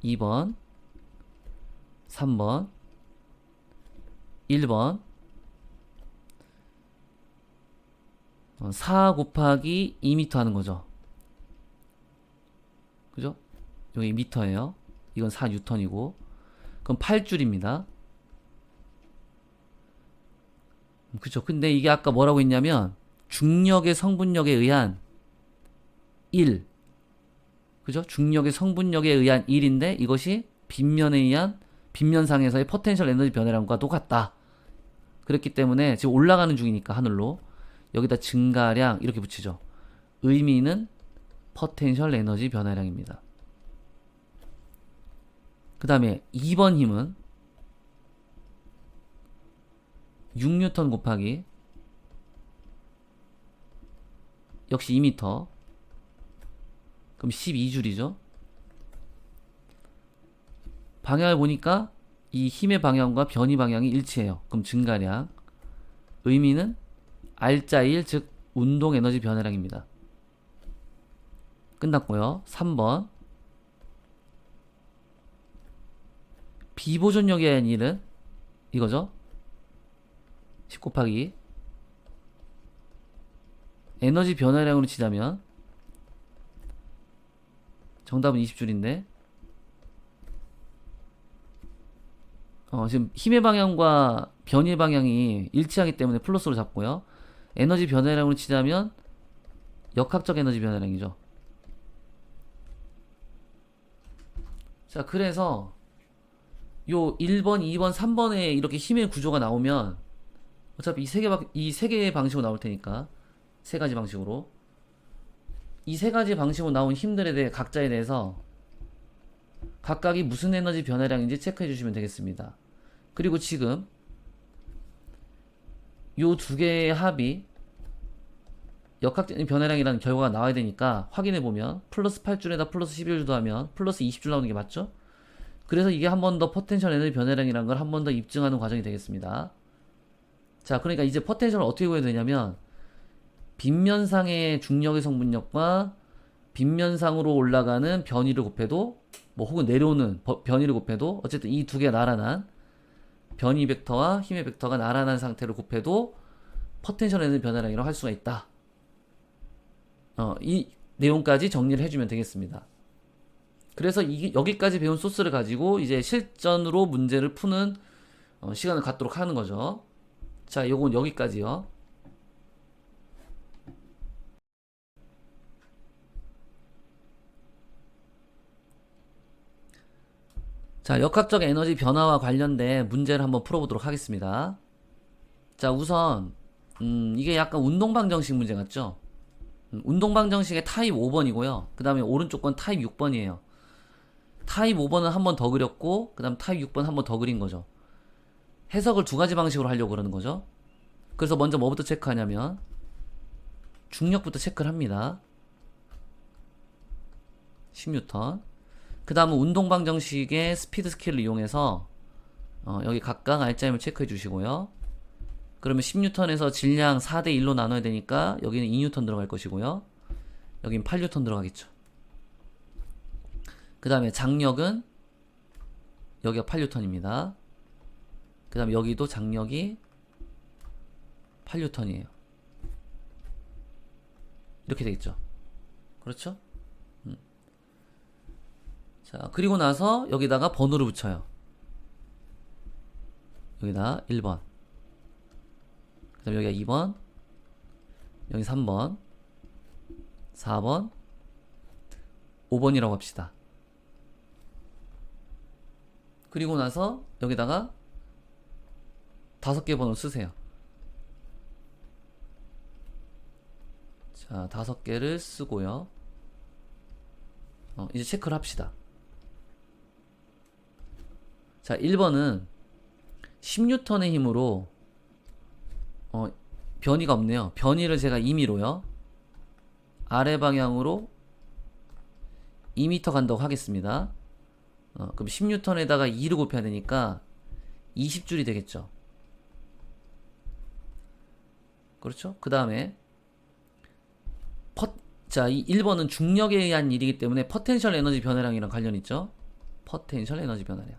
2번, 3번, 1번, 4 곱하기 2m 하는 거죠. 그죠? 여기 미터예요. 이건 4N이고. 그럼 8줄입니다. 그죠? 근데 이게 아까 뭐라고 했냐면 중력의 성분력에 의한 1. 그죠? 중력의 성분력에 의한 1인데 이것이 빗면에 의한 빗면상에서의 포텐셜 에너지 변화량과 똑같다. 그렇기 때문에 지금 올라가는 중이니까 하늘로 여기다 증가량 이렇게 붙이죠. 의미는 포텐셜 에너지 변화량입니다. 그 다음에 2번 힘은 6N 곱하기 역시 2m. 그럼 12줄이죠. 방향을 보니까 이 힘의 방향과 변이 방향이 일치해요. 그럼 증가량. 의미는 R자 1, 즉 운동 에너지 변화량입니다. 끝났고요. 3번. 비보존력에 의한 일은 이거죠. 10 곱하기 에너지 변화량으로 치자면 정답은 20줄인데 지금 힘의 방향과 변이의 방향이 일치하기 때문에 플러스로 잡고요. 에너지 변화량으로 치자면 역학적 에너지 변화량이죠. 자, 그래서 요 1번, 2번, 3번에 이렇게 힘의 구조가 나오면 어차피 이 세 개의 방식으로 나올 테니까 세 가지 방식으로 이 세 가지 방식으로 나온 힘들에 대해 각자에 대해서 각각이 무슨 에너지 변화량인지 체크해 주시면 되겠습니다. 그리고 지금 요 두 개의 합이 역학적인 변화량이라는 결과가 나와야 되니까 확인해 보면 플러스 8줄에다 플러스 11줄 더하면 플러스 20줄 나오는 게 맞죠? 그래서 이게 한 번 더 포텐셜 에너지 변화량이라는 걸 한 번 더 입증하는 과정이 되겠습니다. 자, 그러니까 이제 포텐셜을 어떻게 구해야 되냐면 빗면상의 중력의 성분력과 빗면상으로 올라가는 변이를 곱해도 뭐 혹은 내려오는 변이를 곱해도 어쨌든 이 두 개가 나란한 변이 벡터와 힘의 벡터가 나란한 상태를 곱해도 포텐셜 에너지 변화량이라고 할 수가 있다. 이 내용까지 정리를 해주면 되겠습니다. 그래서 여기까지 배운 소스를 가지고 이제 실전으로 문제를 푸는 시간을 갖도록 하는 거죠. 자, 요건 여기까지요. 자, 역학적 에너지 변화와 관련된 문제를 한번 풀어보도록 하겠습니다. 자, 우선 이게 약간 운동방정식 문제 같죠? 운동방정식의 타입 5번이고요. 그 다음에 오른쪽 건 타입 6번이에요. 타입 5번은 한 번 더 그렸고 그 다음 타입 6번 한 번 더 그린 거죠. 해석을 두 가지 방식으로 하려고 그러는 거죠. 그래서 먼저 뭐부터 체크하냐면 중력부터 체크를 합니다. 10N. 그 다음은 운동방정식의 스피드 스케일을 이용해서 여기 각각 R자임을 체크해 주시고요. 그러면 10N에서 질량 4대 1로 나눠야 되니까 여기는 2N 들어갈 것이고요. 여긴 8N 들어가겠죠. 그 다음에 장력은 여기가 8N입니다. 그 다음에 여기도 장력이 8N이에요. 이렇게 되겠죠. 그렇죠? 자, 그리고 나서 여기다가 번호를 붙여요. 여기다 1번. 그 다음에 여기가 2번. 여기 3번. 4번. 5번이라고 합시다. 그리고 나서 여기다가 5개 번호 쓰세요. 자, 5개를 쓰고요. 이제 체크를 합시다. 자, 1번은 10N의 힘으로 변이가 없네요. 변이를 제가 임의로요. 아래 방향으로 2m 간다고 하겠습니다. 그럼 10N에다가 2를 곱해야 되니까 20줄이 되겠죠. 그렇죠? 그 다음에 자, 이 1번은 중력에 의한 일이기 때문에 포텐셜 에너지 변화량이랑 관련 있죠. 포텐셜 에너지 변화량.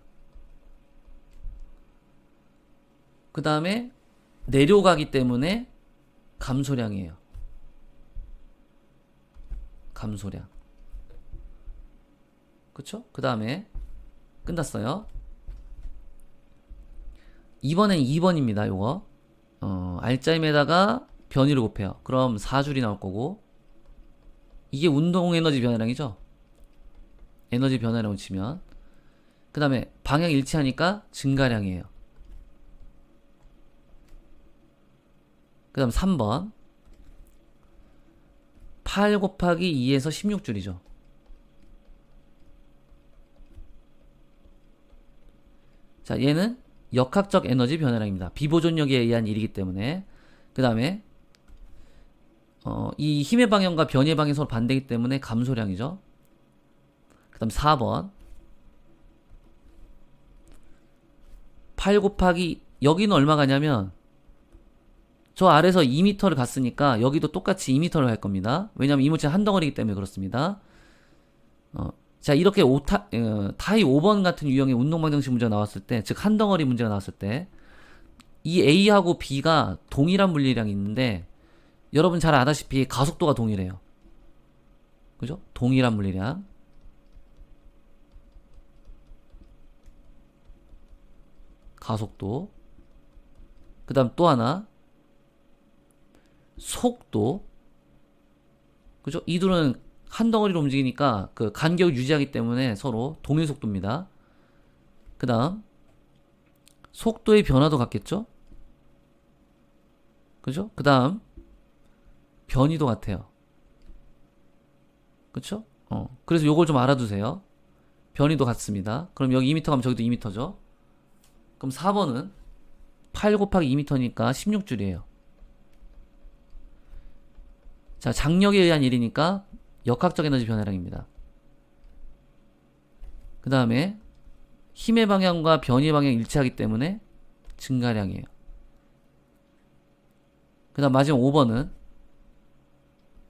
그 다음에 내려가기 때문에 감소량이에요. 감소량. 그쵸? 그 다음에 끝났어요. 이번엔 2번입니다. 요거 알짜임에다가 변이를 곱해요. 그럼 4줄이 나올 거고, 이게 운동 에너지 변화량이죠. 에너지 변화량을 치면. 그 다음에 방향 일치하니까 증가량이에요. 그 다음 3번 8 곱하기 2에서 16줄이죠. 자, 얘는 역학적 에너지 변화량입니다. 비보존력에 의한 일이기 때문에. 그 다음에 이 힘의 방향과 변이의 방향이 서로 반대이기 때문에 감소량이죠. 그 다음 4번 8 곱하기, 여기는 얼마 가냐면 저 아래서 2m를 갔으니까 여기도 똑같이 2m를 갈 겁니다. 왜냐면 이물체는 한 덩어리이기 때문에 그렇습니다. 자, 이렇게 타입 5번 같은 유형의 운동방정식 문제가 나왔을 때, 즉 한 덩어리 문제가 나왔을 때, 이 A하고 B가 동일한 물리량이 있는데, 여러분 잘 아다시피 가속도가 동일해요. 그죠? 동일한 물리량. 가속도. 그 다음 또 하나, 속도. 그죠? 이 둘은 한 덩어리로 움직이니까 그 간격을 유지하기 때문에 서로 동일 속도입니다. 그 다음 속도의 변화도 같겠죠? 그죠? 그 다음 변이도 같아요. 그쵸? 그래서 요걸 좀 알아두세요. 변이도 같습니다. 그럼 여기 2m 가면 저기도 2m죠. 그럼 4번은 8 곱하기 2m니까 16줄이에요. 자, 장력에 의한 일이니까 역학적 에너지 변화량입니다. 그 다음에 힘의 방향과 변이의 방향이 일치하기 때문에 증가량이에요. 그 다음 마지막 5번은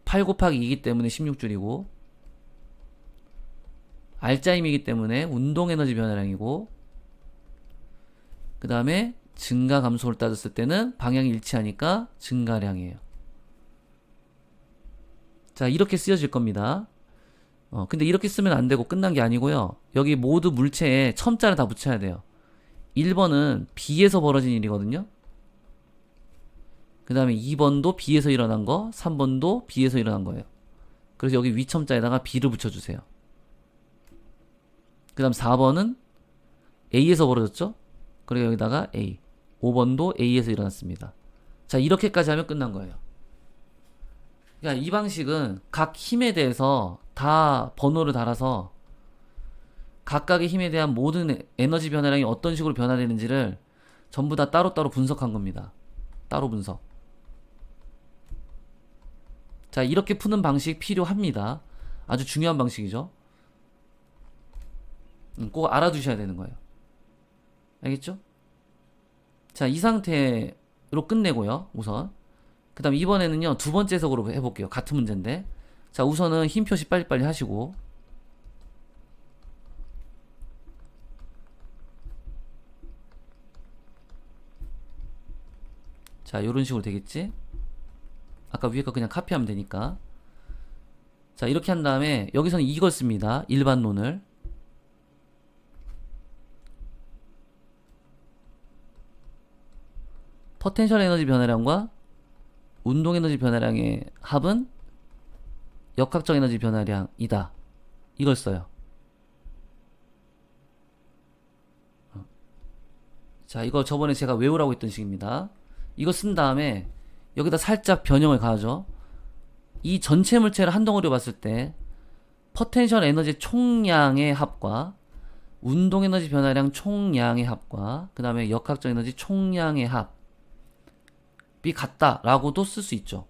8 곱하기 2이기 때문에 16줄이고, 알짜임이기 때문에 운동 에너지 변화량이고, 그 다음에 증가 감소를 따졌을 때는 방향이 일치하니까 증가량이에요. 자, 이렇게 쓰여질 겁니다. 근데 이렇게 쓰면 안 되고 끝난 게 아니고요. 여기 모두 물체에 첨자를 다 붙여야 돼요. 1번은 B에서 벌어진 일이거든요. 그 다음에 2번도 B에서 일어난 거, 3번도 B에서 일어난 거예요. 그래서 여기 위첨자에다가 B를 붙여주세요. 그 다음 4번은 A에서 벌어졌죠? 그리고 여기다가 A. 5번도 A에서 일어났습니다. 자, 이렇게까지 하면 끝난 거예요. 그러니까 이 방식은 각 힘에 대해서 다 번호를 달아서 각각의 힘에 대한 모든 에너지 변화량이 어떤 식으로 변화되는지를 전부 다 따로따로 분석한 겁니다. 따로 분석. 자, 이렇게 푸는 방식 필요합니다. 아주 중요한 방식이죠. 꼭 알아두셔야 되는 거예요. 알겠죠? 자, 이 상태로 끝내고요. 우선 그 다음 이번에는요, 두 번째 해석으로 해볼게요. 같은 문제인데. 자, 우선은 힘 표시 빨리빨리 하시고, 자, 요런 식으로 되겠지? 아까 위에 거 그냥 카피하면 되니까. 자, 이렇게 한 다음에 여기서는 이걸 씁니다. 일반론을. 포텐셜 에너지 변화량과 운동 에너지 변화량의 합은 역학적 에너지 변화량이다. 이걸 써요. 자, 이거 저번에 제가 외우라고 했던 식입니다. 이거 쓴 다음에 여기다 살짝 변형을 가하죠. 이 전체 물체를 한 덩어리로 봤을 때 포텐셜 에너지 총량의 합과 운동 에너지 변화량 총량의 합과 그 다음에 역학적 에너지 총량의 합이 같다라고도 쓸 수 있죠.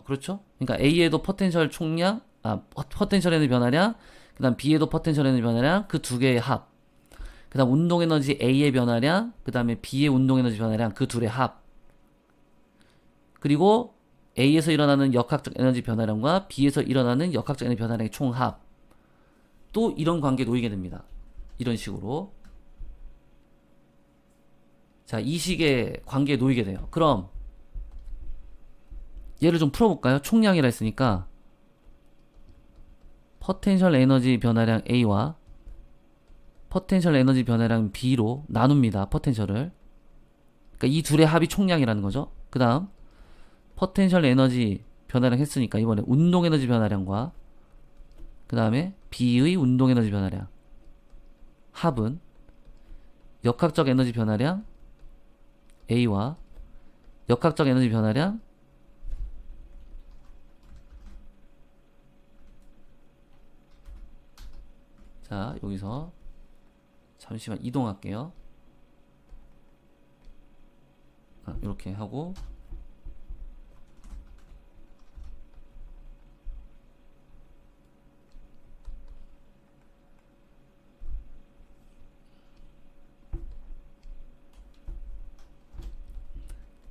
그렇죠? 그러니까 A에도 포텐셜 총량, 포텐셜 에너지 변화량, 그 다음 B에도 포텐셜 에너지 변화량, 그 두 개의 합. 그 다음 운동 에너지 A의 변화량, 그 다음에 B의 운동 에너지 변화량, 그 둘의 합. 그리고 A에서 일어나는 역학적 에너지 변화량과 B에서 일어나는 역학적 에너지 변화량의 총합. 또 이런 관계에 놓이게 됩니다. 이런 식으로. 자, 이 식의 관계에 놓이게 돼요. 그럼 얘를 좀 풀어볼까요? 총량이라 했으니까 포텐셜 에너지 변화량 A와 포텐셜 에너지 변화량 B로 나눕니다. 포텐셜을. 그러니까 이 둘의 합이 총량이라는 거죠. 그 다음 포텐셜 에너지 변화량 했으니까 이번에 운동 에너지 변화량과 그 다음에 B의 운동 에너지 변화량 합은 역학적 에너지 변화량 A와 역학적 에너지 변화량 자, 여기서 잠시만 이동할게요. 이렇게 하고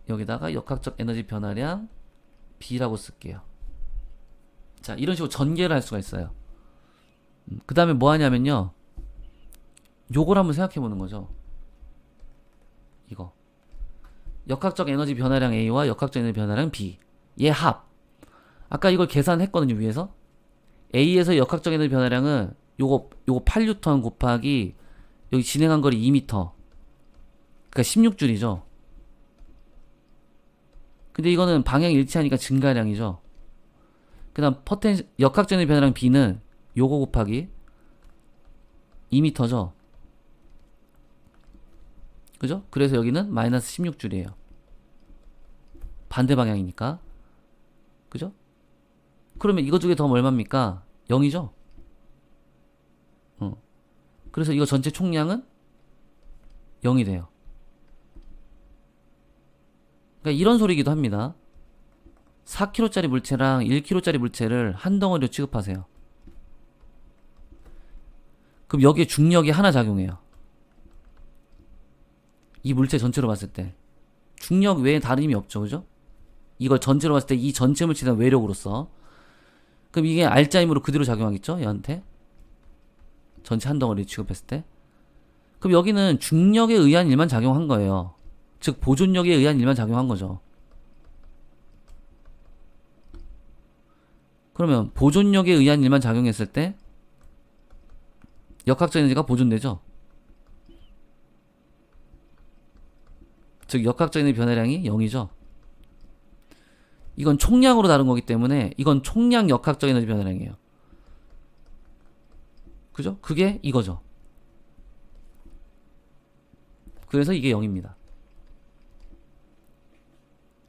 여기다가 역학적 에너지 변화량 B라고 쓸게요. 자, 이런 식으로 전개를 할 수가 있어요. 그 다음에 뭐 하냐면요. 요걸 한번 생각해 보는 거죠. 이거. 역학적 에너지 변화량 A와 역학적 에너지 변화량 B. 얘 합. 아까 이걸 계산했거든요, 위에서. A에서 역학적 에너지 변화량은 요거 8뉴턴 곱하기 여기 진행한 거리 2m. 그러니까 16줄이죠. 근데 이거는 방향이 일치하니까 증가량이죠. 그 다음 역학적 에너지 변화량 B는 요거 곱하기 2m죠. 그죠? 그래서 여기는 마이너스 16줄이에요. 반대 방향이니까. 그죠? 그러면 이거 중에 더하면 얼마입니까? 0이죠? 그래서 이거 전체 총량은 0이 돼요. 그러니까 이런 소리이기도 합니다. 4kg짜리 물체랑 1kg짜리 물체를 한 덩어리로 취급하세요. 그럼 여기에 중력이 하나 작용해요. 이 물체 전체로 봤을 때 중력 외에 다른 힘이 없죠, 그죠? 이걸 전체로 봤을 때 이 전체 물체에 대한 외력으로서 그럼 이게 알자 힘으로 그대로 작용하겠죠, 얘한테? 전체 한 덩어리 취급했을 때. 그럼 여기는 중력에 의한 일만 작용한 거예요. 즉 보존력에 의한 일만 작용한 거죠. 그러면 보존력에 의한 일만 작용했을 때 역학적 에너지가 보존되죠. 즉 역학적 에너지 변화량이 0이죠. 이건 총량으로 다른 거기 때문에 이건 총량 역학적 에너지 변화량이에요. 그죠? 그게 이거죠. 그래서 이게 0입니다.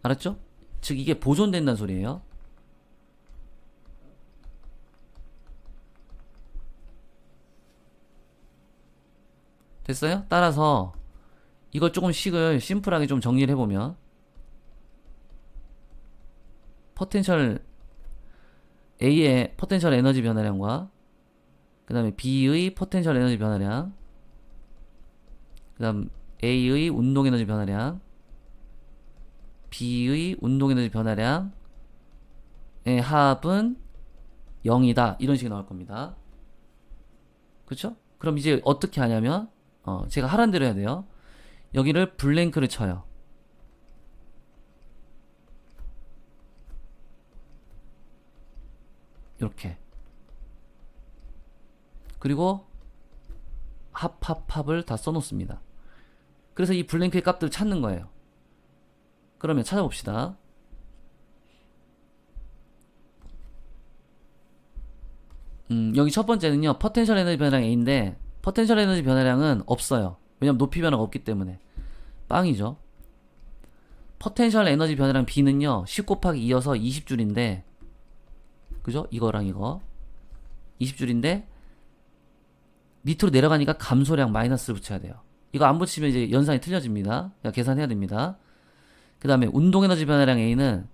알았죠? 즉 이게 보존된다는 소리예요. 됐어요? 따라서 이걸 조금 식을 심플하게 좀 정리를 해보면 포텐셜 A의 포텐셜 에너지 변화량과 그 다음에 B의 포텐셜 에너지 변화량 그 다음 A의 운동 에너지 변화량 B의 운동 에너지 변화량의 합은 0이다. 이런 식이 나올 겁니다. 그쵸? 그럼 이제 어떻게 하냐면 제가 하라는 대로 해야 돼요. 여기를 블랭크를 쳐요. 이렇게. 그리고 합을 다 써놓습니다. 그래서 이 블랭크의 값들을 찾는 거예요. 그러면 찾아봅시다. 여기 첫 번째는요, 포텐셜 에너지 변화량 A인데, 포텐셜 에너지 변화량은 없어요. 왜냐면 높이 변화가 없기 때문에. 빵이죠. 포텐셜 에너지 변화량 B는요, 10 곱하기 2여서 20줄인데, 그죠? 이거랑 이거. 20줄인데, 밑으로 내려가니까 감소량 마이너스를 붙여야 돼요. 이거 안 붙이면 이제 연산이 틀려집니다. 그러니까 계산해야 됩니다. 그 다음에 운동에너지 변화량 A는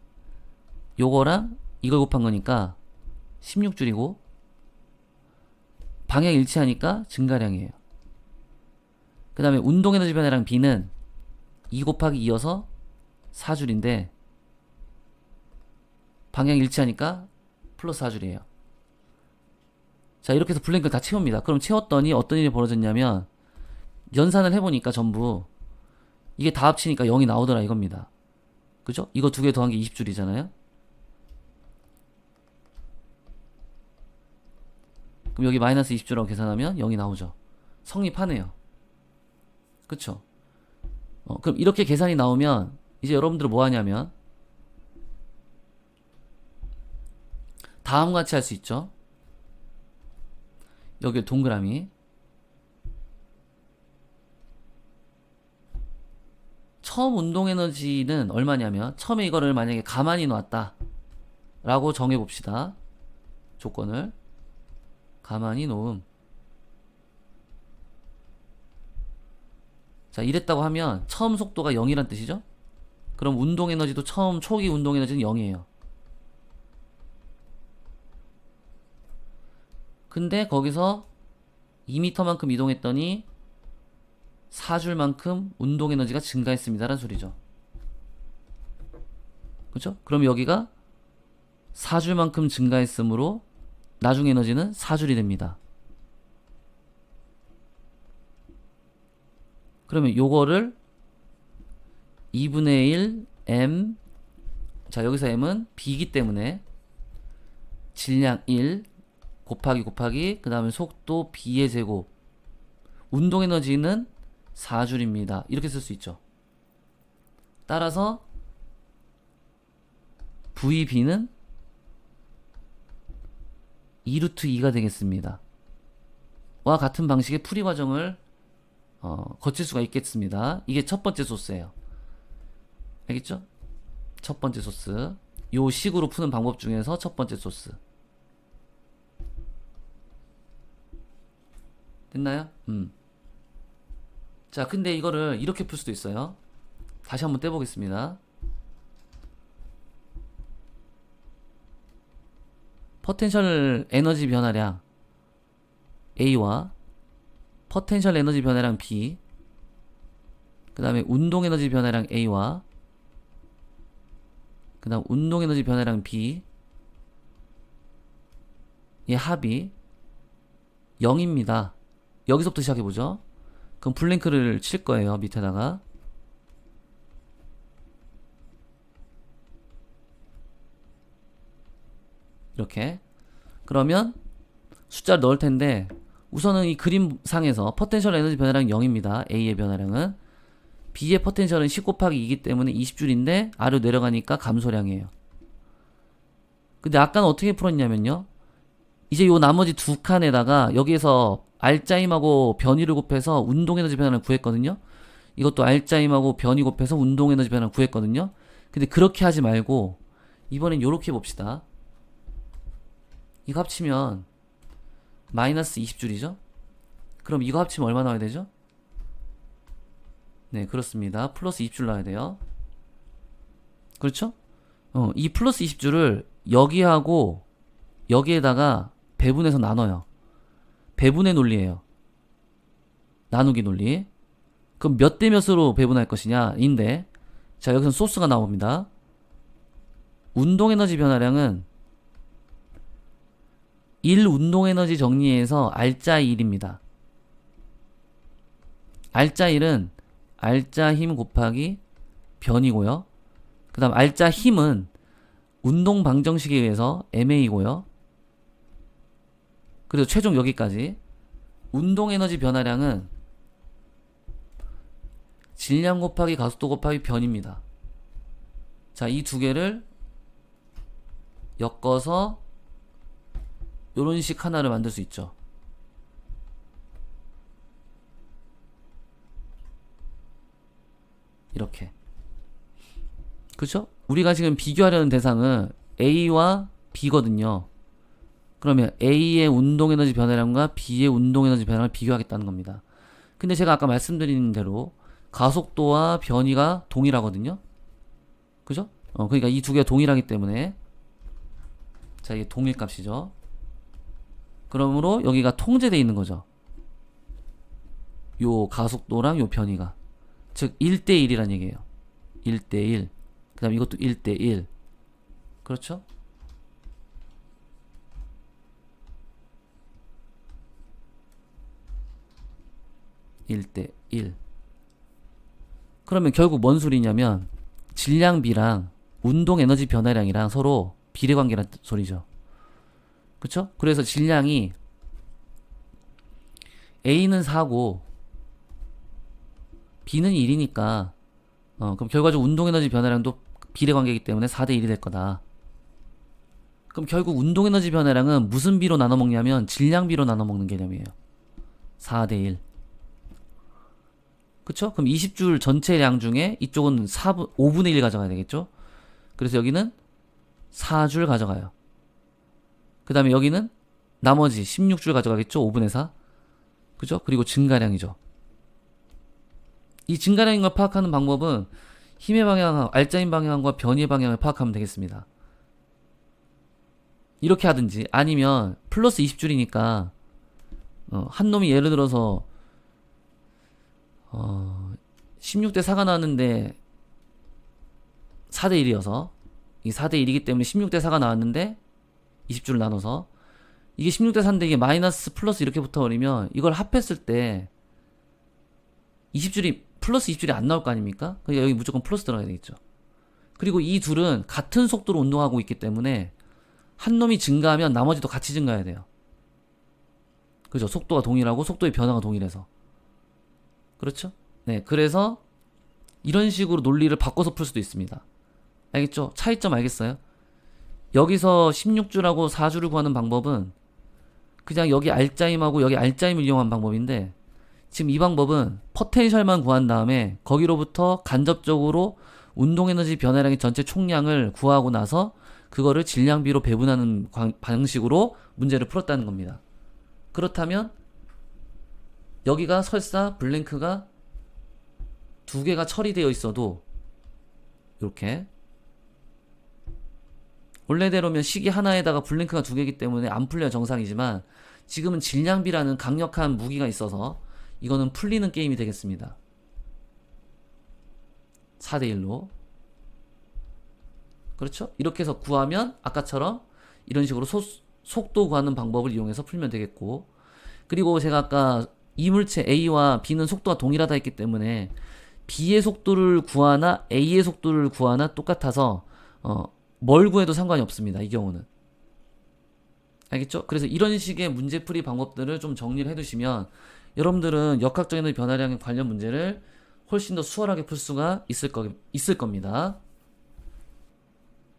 요거랑 이걸 곱한 거니까 16줄이고, 방향 일치하니까 증가량이에요. 그 다음에 운동에너지 변화량 B는 2 곱하기 2여서 4줄인데 방향 일치하니까 플러스 4줄이에요. 자, 이렇게 해서 블랭크를 다 채웁니다. 그럼 채웠더니 어떤 일이 벌어졌냐면 연산을 해보니까 전부 이게 다 합치니까 0이 나오더라 이겁니다. 그죠? 이거 두 개 더한 게 20줄이잖아요. 그럼 여기 마이너스 20줄라고 계산하면 0이 나오죠. 성립하네요. 그쵸? 그럼 이렇게 계산이 나오면 이제 여러분들은 뭐 하냐면 다음과 같이 할 수 있죠. 여기 동그라미. 처음 운동에너지는 얼마냐면 처음에 이거를 만약에 가만히 놨다 라고 정해봅시다. 조건을 가만히 놓음. 자, 이랬다고 하면 처음 속도가 0이란 뜻이죠. 그럼 운동에너지도 처음 초기 운동에너지는 0이에요. 근데 거기서 2m만큼 이동했더니 4줄만큼 운동에너지가 증가했습니다 라는 소리죠. 그죠? 그럼 여기가 4줄만큼 증가했으므로 나중 에너지는 4줄이 됩니다. 그러면 요거를 2분의 1 m, 자 여기서 m은 b이기 때문에 질량 1 곱하기 그 다음에 속도 b의 제곱, 운동에너지는 4줄입니다 이렇게 쓸 수 있죠. 따라서 VB는 2루트 2가 되겠습니다. 와 같은 방식의 풀이 과정을 거칠 수가 있겠습니다. 이게 첫 번째 소스예요. 알겠죠? 첫 번째 소스. 요 식으로 푸는 방법 중에서 첫 번째 소스. 됐나요? 자, 근데 이거를 이렇게 풀 수도 있어요. 다시 한번 떼보겠습니다. 포텐셜 에너지 변화량 A와 포텐셜 에너지 변화량 B, 그 다음에 운동 에너지 변화량 A와 그 다음 운동 에너지 변화량 B 의 합이 0입니다. 여기서부터 시작해보죠. 그럼 블랭크를 칠 거예요. 밑에다가 이렇게. 그러면 숫자를 넣을 텐데 우선은 이 그림상에서 포텐셜 에너지 변화량 0입니다. A의 변화량은. B의 포텐셜은 10 곱하기 2이기 때문에 20줄인데 아래로 내려가니까 감소량이에요. 근데 아까는 어떻게 풀었냐면요. 이제 요 나머지 두 칸에다가 여기에서 알짜임하고 변이를 곱해서 운동에너지 변화를 구했거든요. 이것도 알짜임하고 변이 곱해서 운동에너지 변화를 구했거든요. 근데 그렇게 하지 말고 이번엔 요렇게 봅시다. 이거 합치면 마이너스 20줄이죠? 그럼 이거 합치면 얼마 나와야 되죠? 네, 그렇습니다. 플러스 20줄 나와야 돼요. 그렇죠? 이 플러스 20줄을 여기하고 여기에다가 배분해서 나눠요. 배분의 논리예요. 나누기 논리. 그럼 몇 대 몇으로 배분할 것이냐 인데, 자 여기서 소스가 나옵니다. 운동에너지 변화량은 1 운동에너지 정리해서 알짜 1입니다. 알짜 1은 알짜 힘 곱하기 변이고요. 그 다음 알짜 힘은 운동 방정식에 의해서 MA고요. 그리고 최종 여기까지. 운동 에너지 변화량은 질량 곱하기 가속도 곱하기 변입니다. 자, 이 두 개를 엮어서 요런 식 하나를 만들 수 있죠. 이렇게. 그쵸? 우리가 지금 비교하려는 대상은 A와 B거든요. 그러면 A의 운동에너지 변화량과 B의 운동에너지 변화량을 비교하겠다는 겁니다. 근데 제가 아까 말씀드린 대로 가속도와 변이가 동일하거든요. 그죠? 그러니까 이 두 개가 동일하기 때문에, 자, 이게 동일값이죠. 그러므로 여기가 통제되어 있는 거죠. 요 가속도랑 요 변이가. 즉 1대1이란 얘기예요. 1대1. 그 다음 이것도 1대1. 그렇죠? (1대1) 그러면 결국 뭔 소리냐면 질량비랑 운동 에너지 변화량이랑 서로 비례관계란 소리죠. 그쵸? 그래서 질량이 A는 4고 B는 1이니까 그럼 결과적으로 운동 에너지 변화량도 비례관계이기 때문에 4대1이 될 거다. 그럼 결국 운동 에너지 변화량은 무슨 비로 나눠 먹냐면 질량비로 나눠 먹는 개념이에요. 4대1. 그쵸? 그럼 20줄 전체 량 중에 이쪽은 5분의 1 가져가야 되겠죠? 그래서 여기는 4줄 가져가요. 그 다음에 여기는 나머지 16줄 가져가겠죠? 5분의 4. 그죠? 그리고 증가량이죠. 이 증가량인 걸 파악하는 방법은 힘의 방향, 알짜인 방향과 변이의 방향을 파악하면 되겠습니다. 이렇게 하든지 아니면 플러스 20줄이니까 한 놈이 예를 들어서 16대 4가 나왔는데 4대 1이어서 이 4대 1이기 때문에 16대 4가 나왔는데 20줄을 나눠서 이게 16대 4인데 이게 마이너스 플러스 이렇게 붙어버리면 이걸 합했을 때 20줄이 플러스 20줄이 안 나올 거 아닙니까? 그러니까 여기 무조건 플러스 들어가야 되겠죠. 그리고 이 둘은 같은 속도로 운동하고 있기 때문에 한 놈이 증가하면 나머지도 같이 증가해야 돼요. 그죠? 속도가 동일하고 속도의 변화가 동일해서. 그렇죠? 네, 그래서 이런 식으로 논리를 바꿔서 풀 수도 있습니다. 알겠죠? 차이점 알겠어요? 여기서 16줄하고 4줄을 구하는 방법은 그냥 여기 알짜임하고 여기 알짜임을 이용한 방법인데, 지금 이 방법은 포텐셜만 구한 다음에 거기로부터 간접적으로 운동에너지 변화량의 전체 총량을 구하고 나서 그거를 질량비로 배분하는 방식으로 문제를 풀었다는 겁니다. 그렇다면 여기가 설사 블랭크가 두 개가 처리되어 있어도 이렇게 원래대로면 시기 하나에다가 블랭크가 두 개이기 때문에 안 풀려야 정상이지만 지금은 질량비라는 강력한 무기가 있어서 이거는 풀리는 게임이 되겠습니다. 4대1로. 그렇죠? 이렇게 해서 구하면 아까처럼 이런 식으로 속도 구하는 방법을 이용해서 풀면 되겠고, 그리고 제가 아까 이물체 A와 B는 속도가 동일하다 했기 때문에 B의 속도를 구하나 A의 속도를 구하나 똑같아서 뭘 구해도 상관이 없습니다. 이 경우는. 알겠죠? 그래서 이런 식의 문제풀이 방법들을 좀 정리를 해두시면 여러분들은 역학적 에너지 변화량 관련 문제를 훨씬 더 수월하게 풀 수가 있을 겁니다.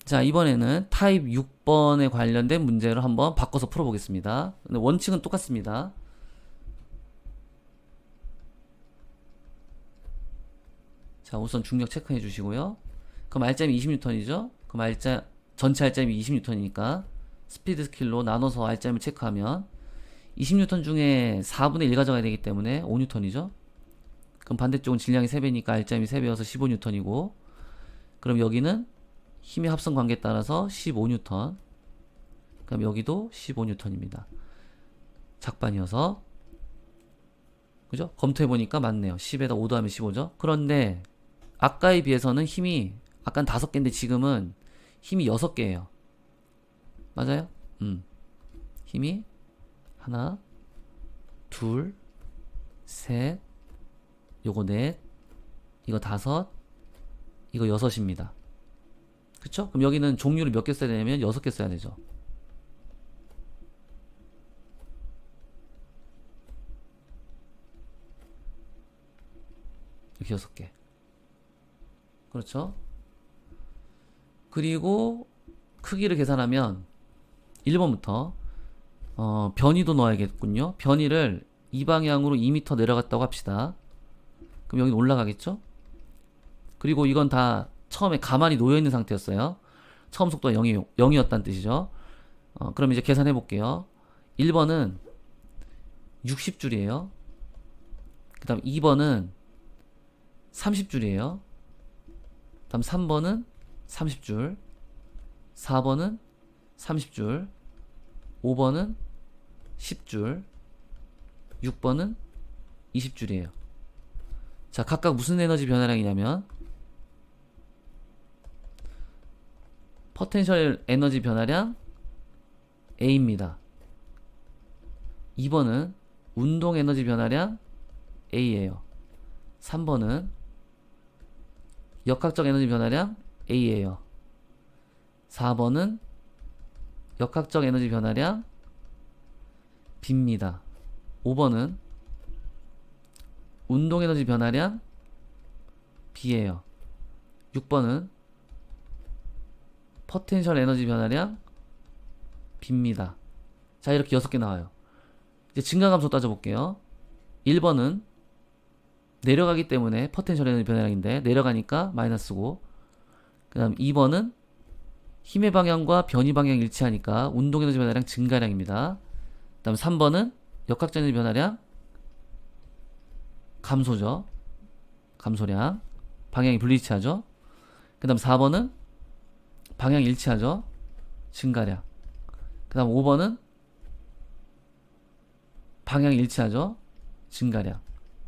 자, 이번에는 타입 6번에 관련된 문제를 한번 바꿔서 풀어보겠습니다. 근데 원칙은 똑같습니다. 자, 우선 중력 체크해 주시고요. 그럼 알짜임이 20N이죠? 그럼 전체 알짜임이 20N이니까 스피드 스킬로 나눠서 알짜임을 체크하면 20N 중에 4분의 1 가져가야 되기 때문에 5N이죠? 그럼 반대쪽은 질량이 3배니까 알짜임이 3배여서 15N이고, 그럼 여기는 힘의 합성 관계에 따라서 15N. 그럼 여기도 15N입니다. 작반이어서. 그죠? 검토해보니까 맞네요. 10에다 5 더하면 15죠? 그런데 아까에 비해서는 힘이 아까는 5개인데 지금은 힘이 6개예요. 맞아요? 힘이 하나, 둘, 셋, 요거 넷, 이거 5, 이거 6입니다. 그쵸? 그럼 여기는 종류를 몇 개 써야 되냐면 6개 써야 되죠. 이렇게 이렇게 6개. 그렇죠? 그리고 크기를 계산하면 1번부터 변이도 넣어야겠군요. 변이를 이 방향으로 2m 내려갔다고 합시다. 그럼 여기 올라가겠죠? 그리고 이건 다 처음에 가만히 놓여있는 상태였어요. 처음 속도가 0이었다는 뜻이죠. 그럼 이제 계산해 볼게요. 1번은 60줄이에요. 그 다음 2번은 30줄이에요. 그 다음 3번은 30줄, 4번은 30줄, 5번은 10줄, 6번은 20줄이에요. 자, 각각 무슨 에너지 변화량이냐면 포텐셜 에너지 변화량 A입니다. 2번은 운동 에너지 변화량 A예요. 3번은 역학적 에너지 변화량 A예요. 4번은 역학적 에너지 변화량 B입니다. 5번은 운동 에너지 변화량 B예요. 6번은 포텐셜 에너지 변화량 B입니다. 자, 이렇게 6개 나와요. 이제 증가감소 따져볼게요. 1번은 내려가기 때문에 포텐셜 에너지 변화량인데 내려가니까 마이너스고, 그 다음 2번은 힘의 방향과 변이 방향이 일치하니까 운동 에너지 변화량 증가량입니다. 그 다음 3번은 역학적 에너지 변화량 감소죠. 감소량. 방향이 불일치하죠. 그 다음 4번은 방향이 일치하죠. 증가량. 그 다음 5번은 방향이 일치하죠. 증가량.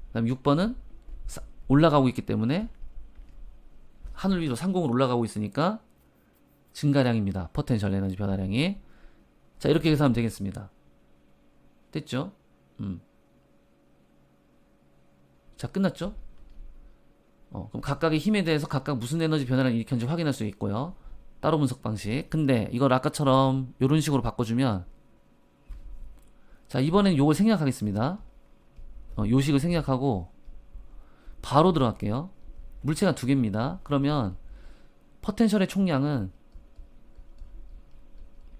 그 다음 6번은 올라가고 있기 때문에 하늘 위로 상공으로 올라가고 있으니까 증가량입니다. 포텐셜 에너지 변화량이. 자, 이렇게 계산하면 되겠습니다. 됐죠? 자, 끝났죠? 그럼 각각의 힘에 대해서 각각 무슨 에너지 변화를 일으켰는지 확인할 수 있고요. 따로 분석 방식. 근데 이걸 아까처럼 이런 식으로 바꿔주면, 자, 이번엔 요걸 생략하겠습니다. 요식을 생략하고 바로 들어갈게요. 물체가 2개입니다. 그러면 포텐셜의 총량은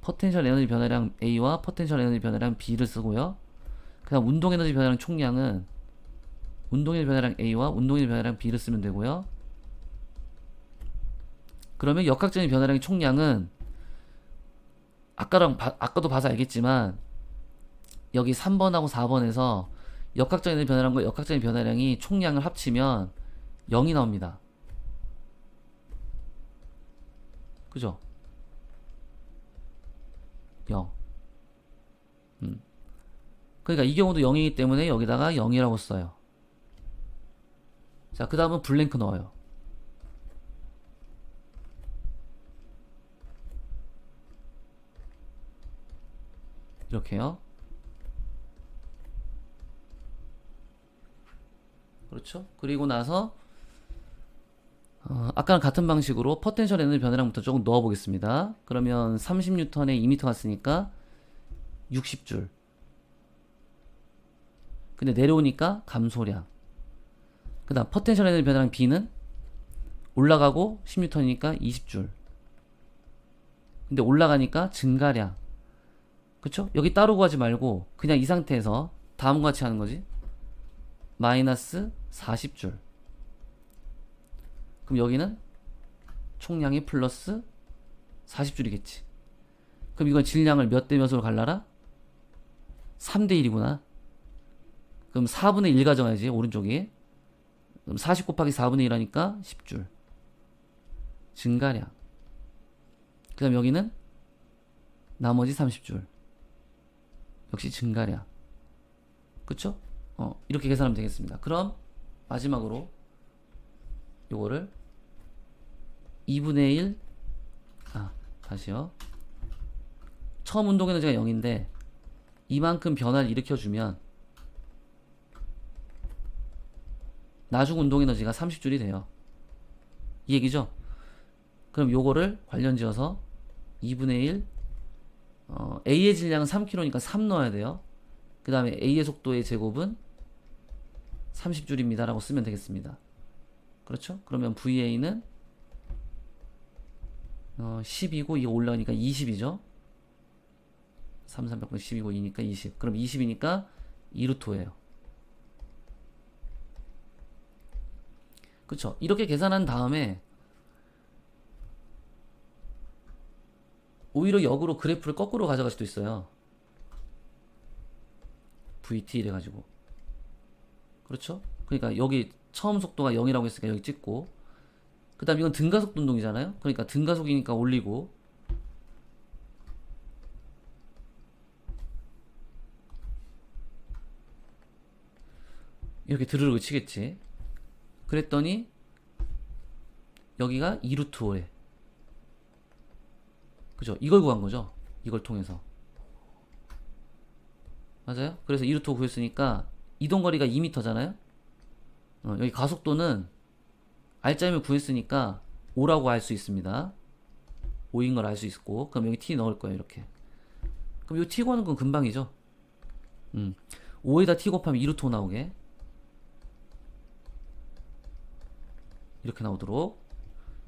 포텐셜 에너지 변화량 A와 포텐셜 에너지 변화량 B를 쓰고요. 그 다음 운동 에너지 변화량 총량은 운동 에너지 변화량 A와 운동 에너지 변화량 B를 쓰면 되고요. 그러면 역학적인 변화량의 총량은 아까도 봐서 알겠지만 여기 3번하고 4번에서 역학적인 변화량과 역학적인 변화량이 총량을 합치면 0이 나옵니다. 그죠? 0. 그러니까 이 경우도 0이기 때문에 여기다가 0이라고 써요. 자, 그 다음은 블랭크 넣어요. 이렇게요. 그렇죠? 그리고 나서 아까랑 같은 방식으로 포텐셜 에너지 변화량부터 조금 넣어 보겠습니다. 그러면 30N에 2m 갔으니까 60줄. 근데 내려오니까 감소량. 그 다음 포텐셜 에너지 변화량 B는 올라가고 10N이니까 20줄. 근데 올라가니까 증가량. 그쵸? 여기 따로 구하지 말고 그냥 이 상태에서 다음과 같이 하는 거지. 마이너스 40줄. 그럼 여기는 총량이 플러스 40줄이겠지. 그럼 이건 질량을 몇 대 몇으로 갈라라? 3대 1이구나. 그럼 4분의 1 가져가야지, 오른쪽이. 그럼 40 곱하기 4분의 1 하니까 10줄. 증가량. 그 다음 여기는 나머지 30줄. 역시 증가량. 그쵸? 이렇게 계산하면 되겠습니다. 그럼 마지막으로 요거를 2분의 1 다시요. 처음 운동 에너지가 0인데 이만큼 변화를 일으켜주면 나중 운동 에너지가 30줄이 돼요. 이 얘기죠? 그럼 요거를 관련 지어서 2분의 1 A의 질량은 3kg니까 3 넣어야 돼요. 그 다음에 A의 속도의 제곱은 30줄입니다 라고 쓰면 되겠습니다. 그렇죠? 그러면 VA는 10이고 이거 올라가니까 20이죠? 3300분의 10이고 2니까 20. 그럼 20이니까 2루트 5예요. 그쵸? 이렇게 계산한 다음에 오히려 역으로 그래프를 거꾸로 가져갈 수도 있어요. VT 이래가지고. 그렇죠? 그러니까 여기 처음 속도가 0이라고 했으니까 여기 찍고, 그 다음 이건 등가속도 운동이잖아요? 그러니까 등가속이니까 올리고, 이렇게 드르륵 치겠지. 그랬더니 여기가 2루트 5에, 그죠? 이걸 구한 거죠. 이걸 통해서. 맞아요? 그래서 2루트 5 구했으니까 이동거리가 2m잖아요? 여기 가속도는 R자임을 구했으니까 5라고 할 수 있습니다. 5인 걸 알 수 있고, 그럼 여기 T 넣을 거예요, 이렇게. 그럼 이 T 구하는 건 금방이죠. 5에다 T 곱하면 2루트 5 나오게. 이렇게 나오도록.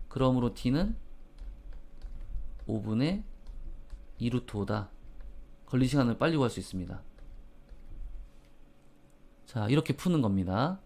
그러므로 T는 5분의 2루트 5다. 걸린 시간을 빨리 구할 수 있습니다. 자, 이렇게 푸는 겁니다.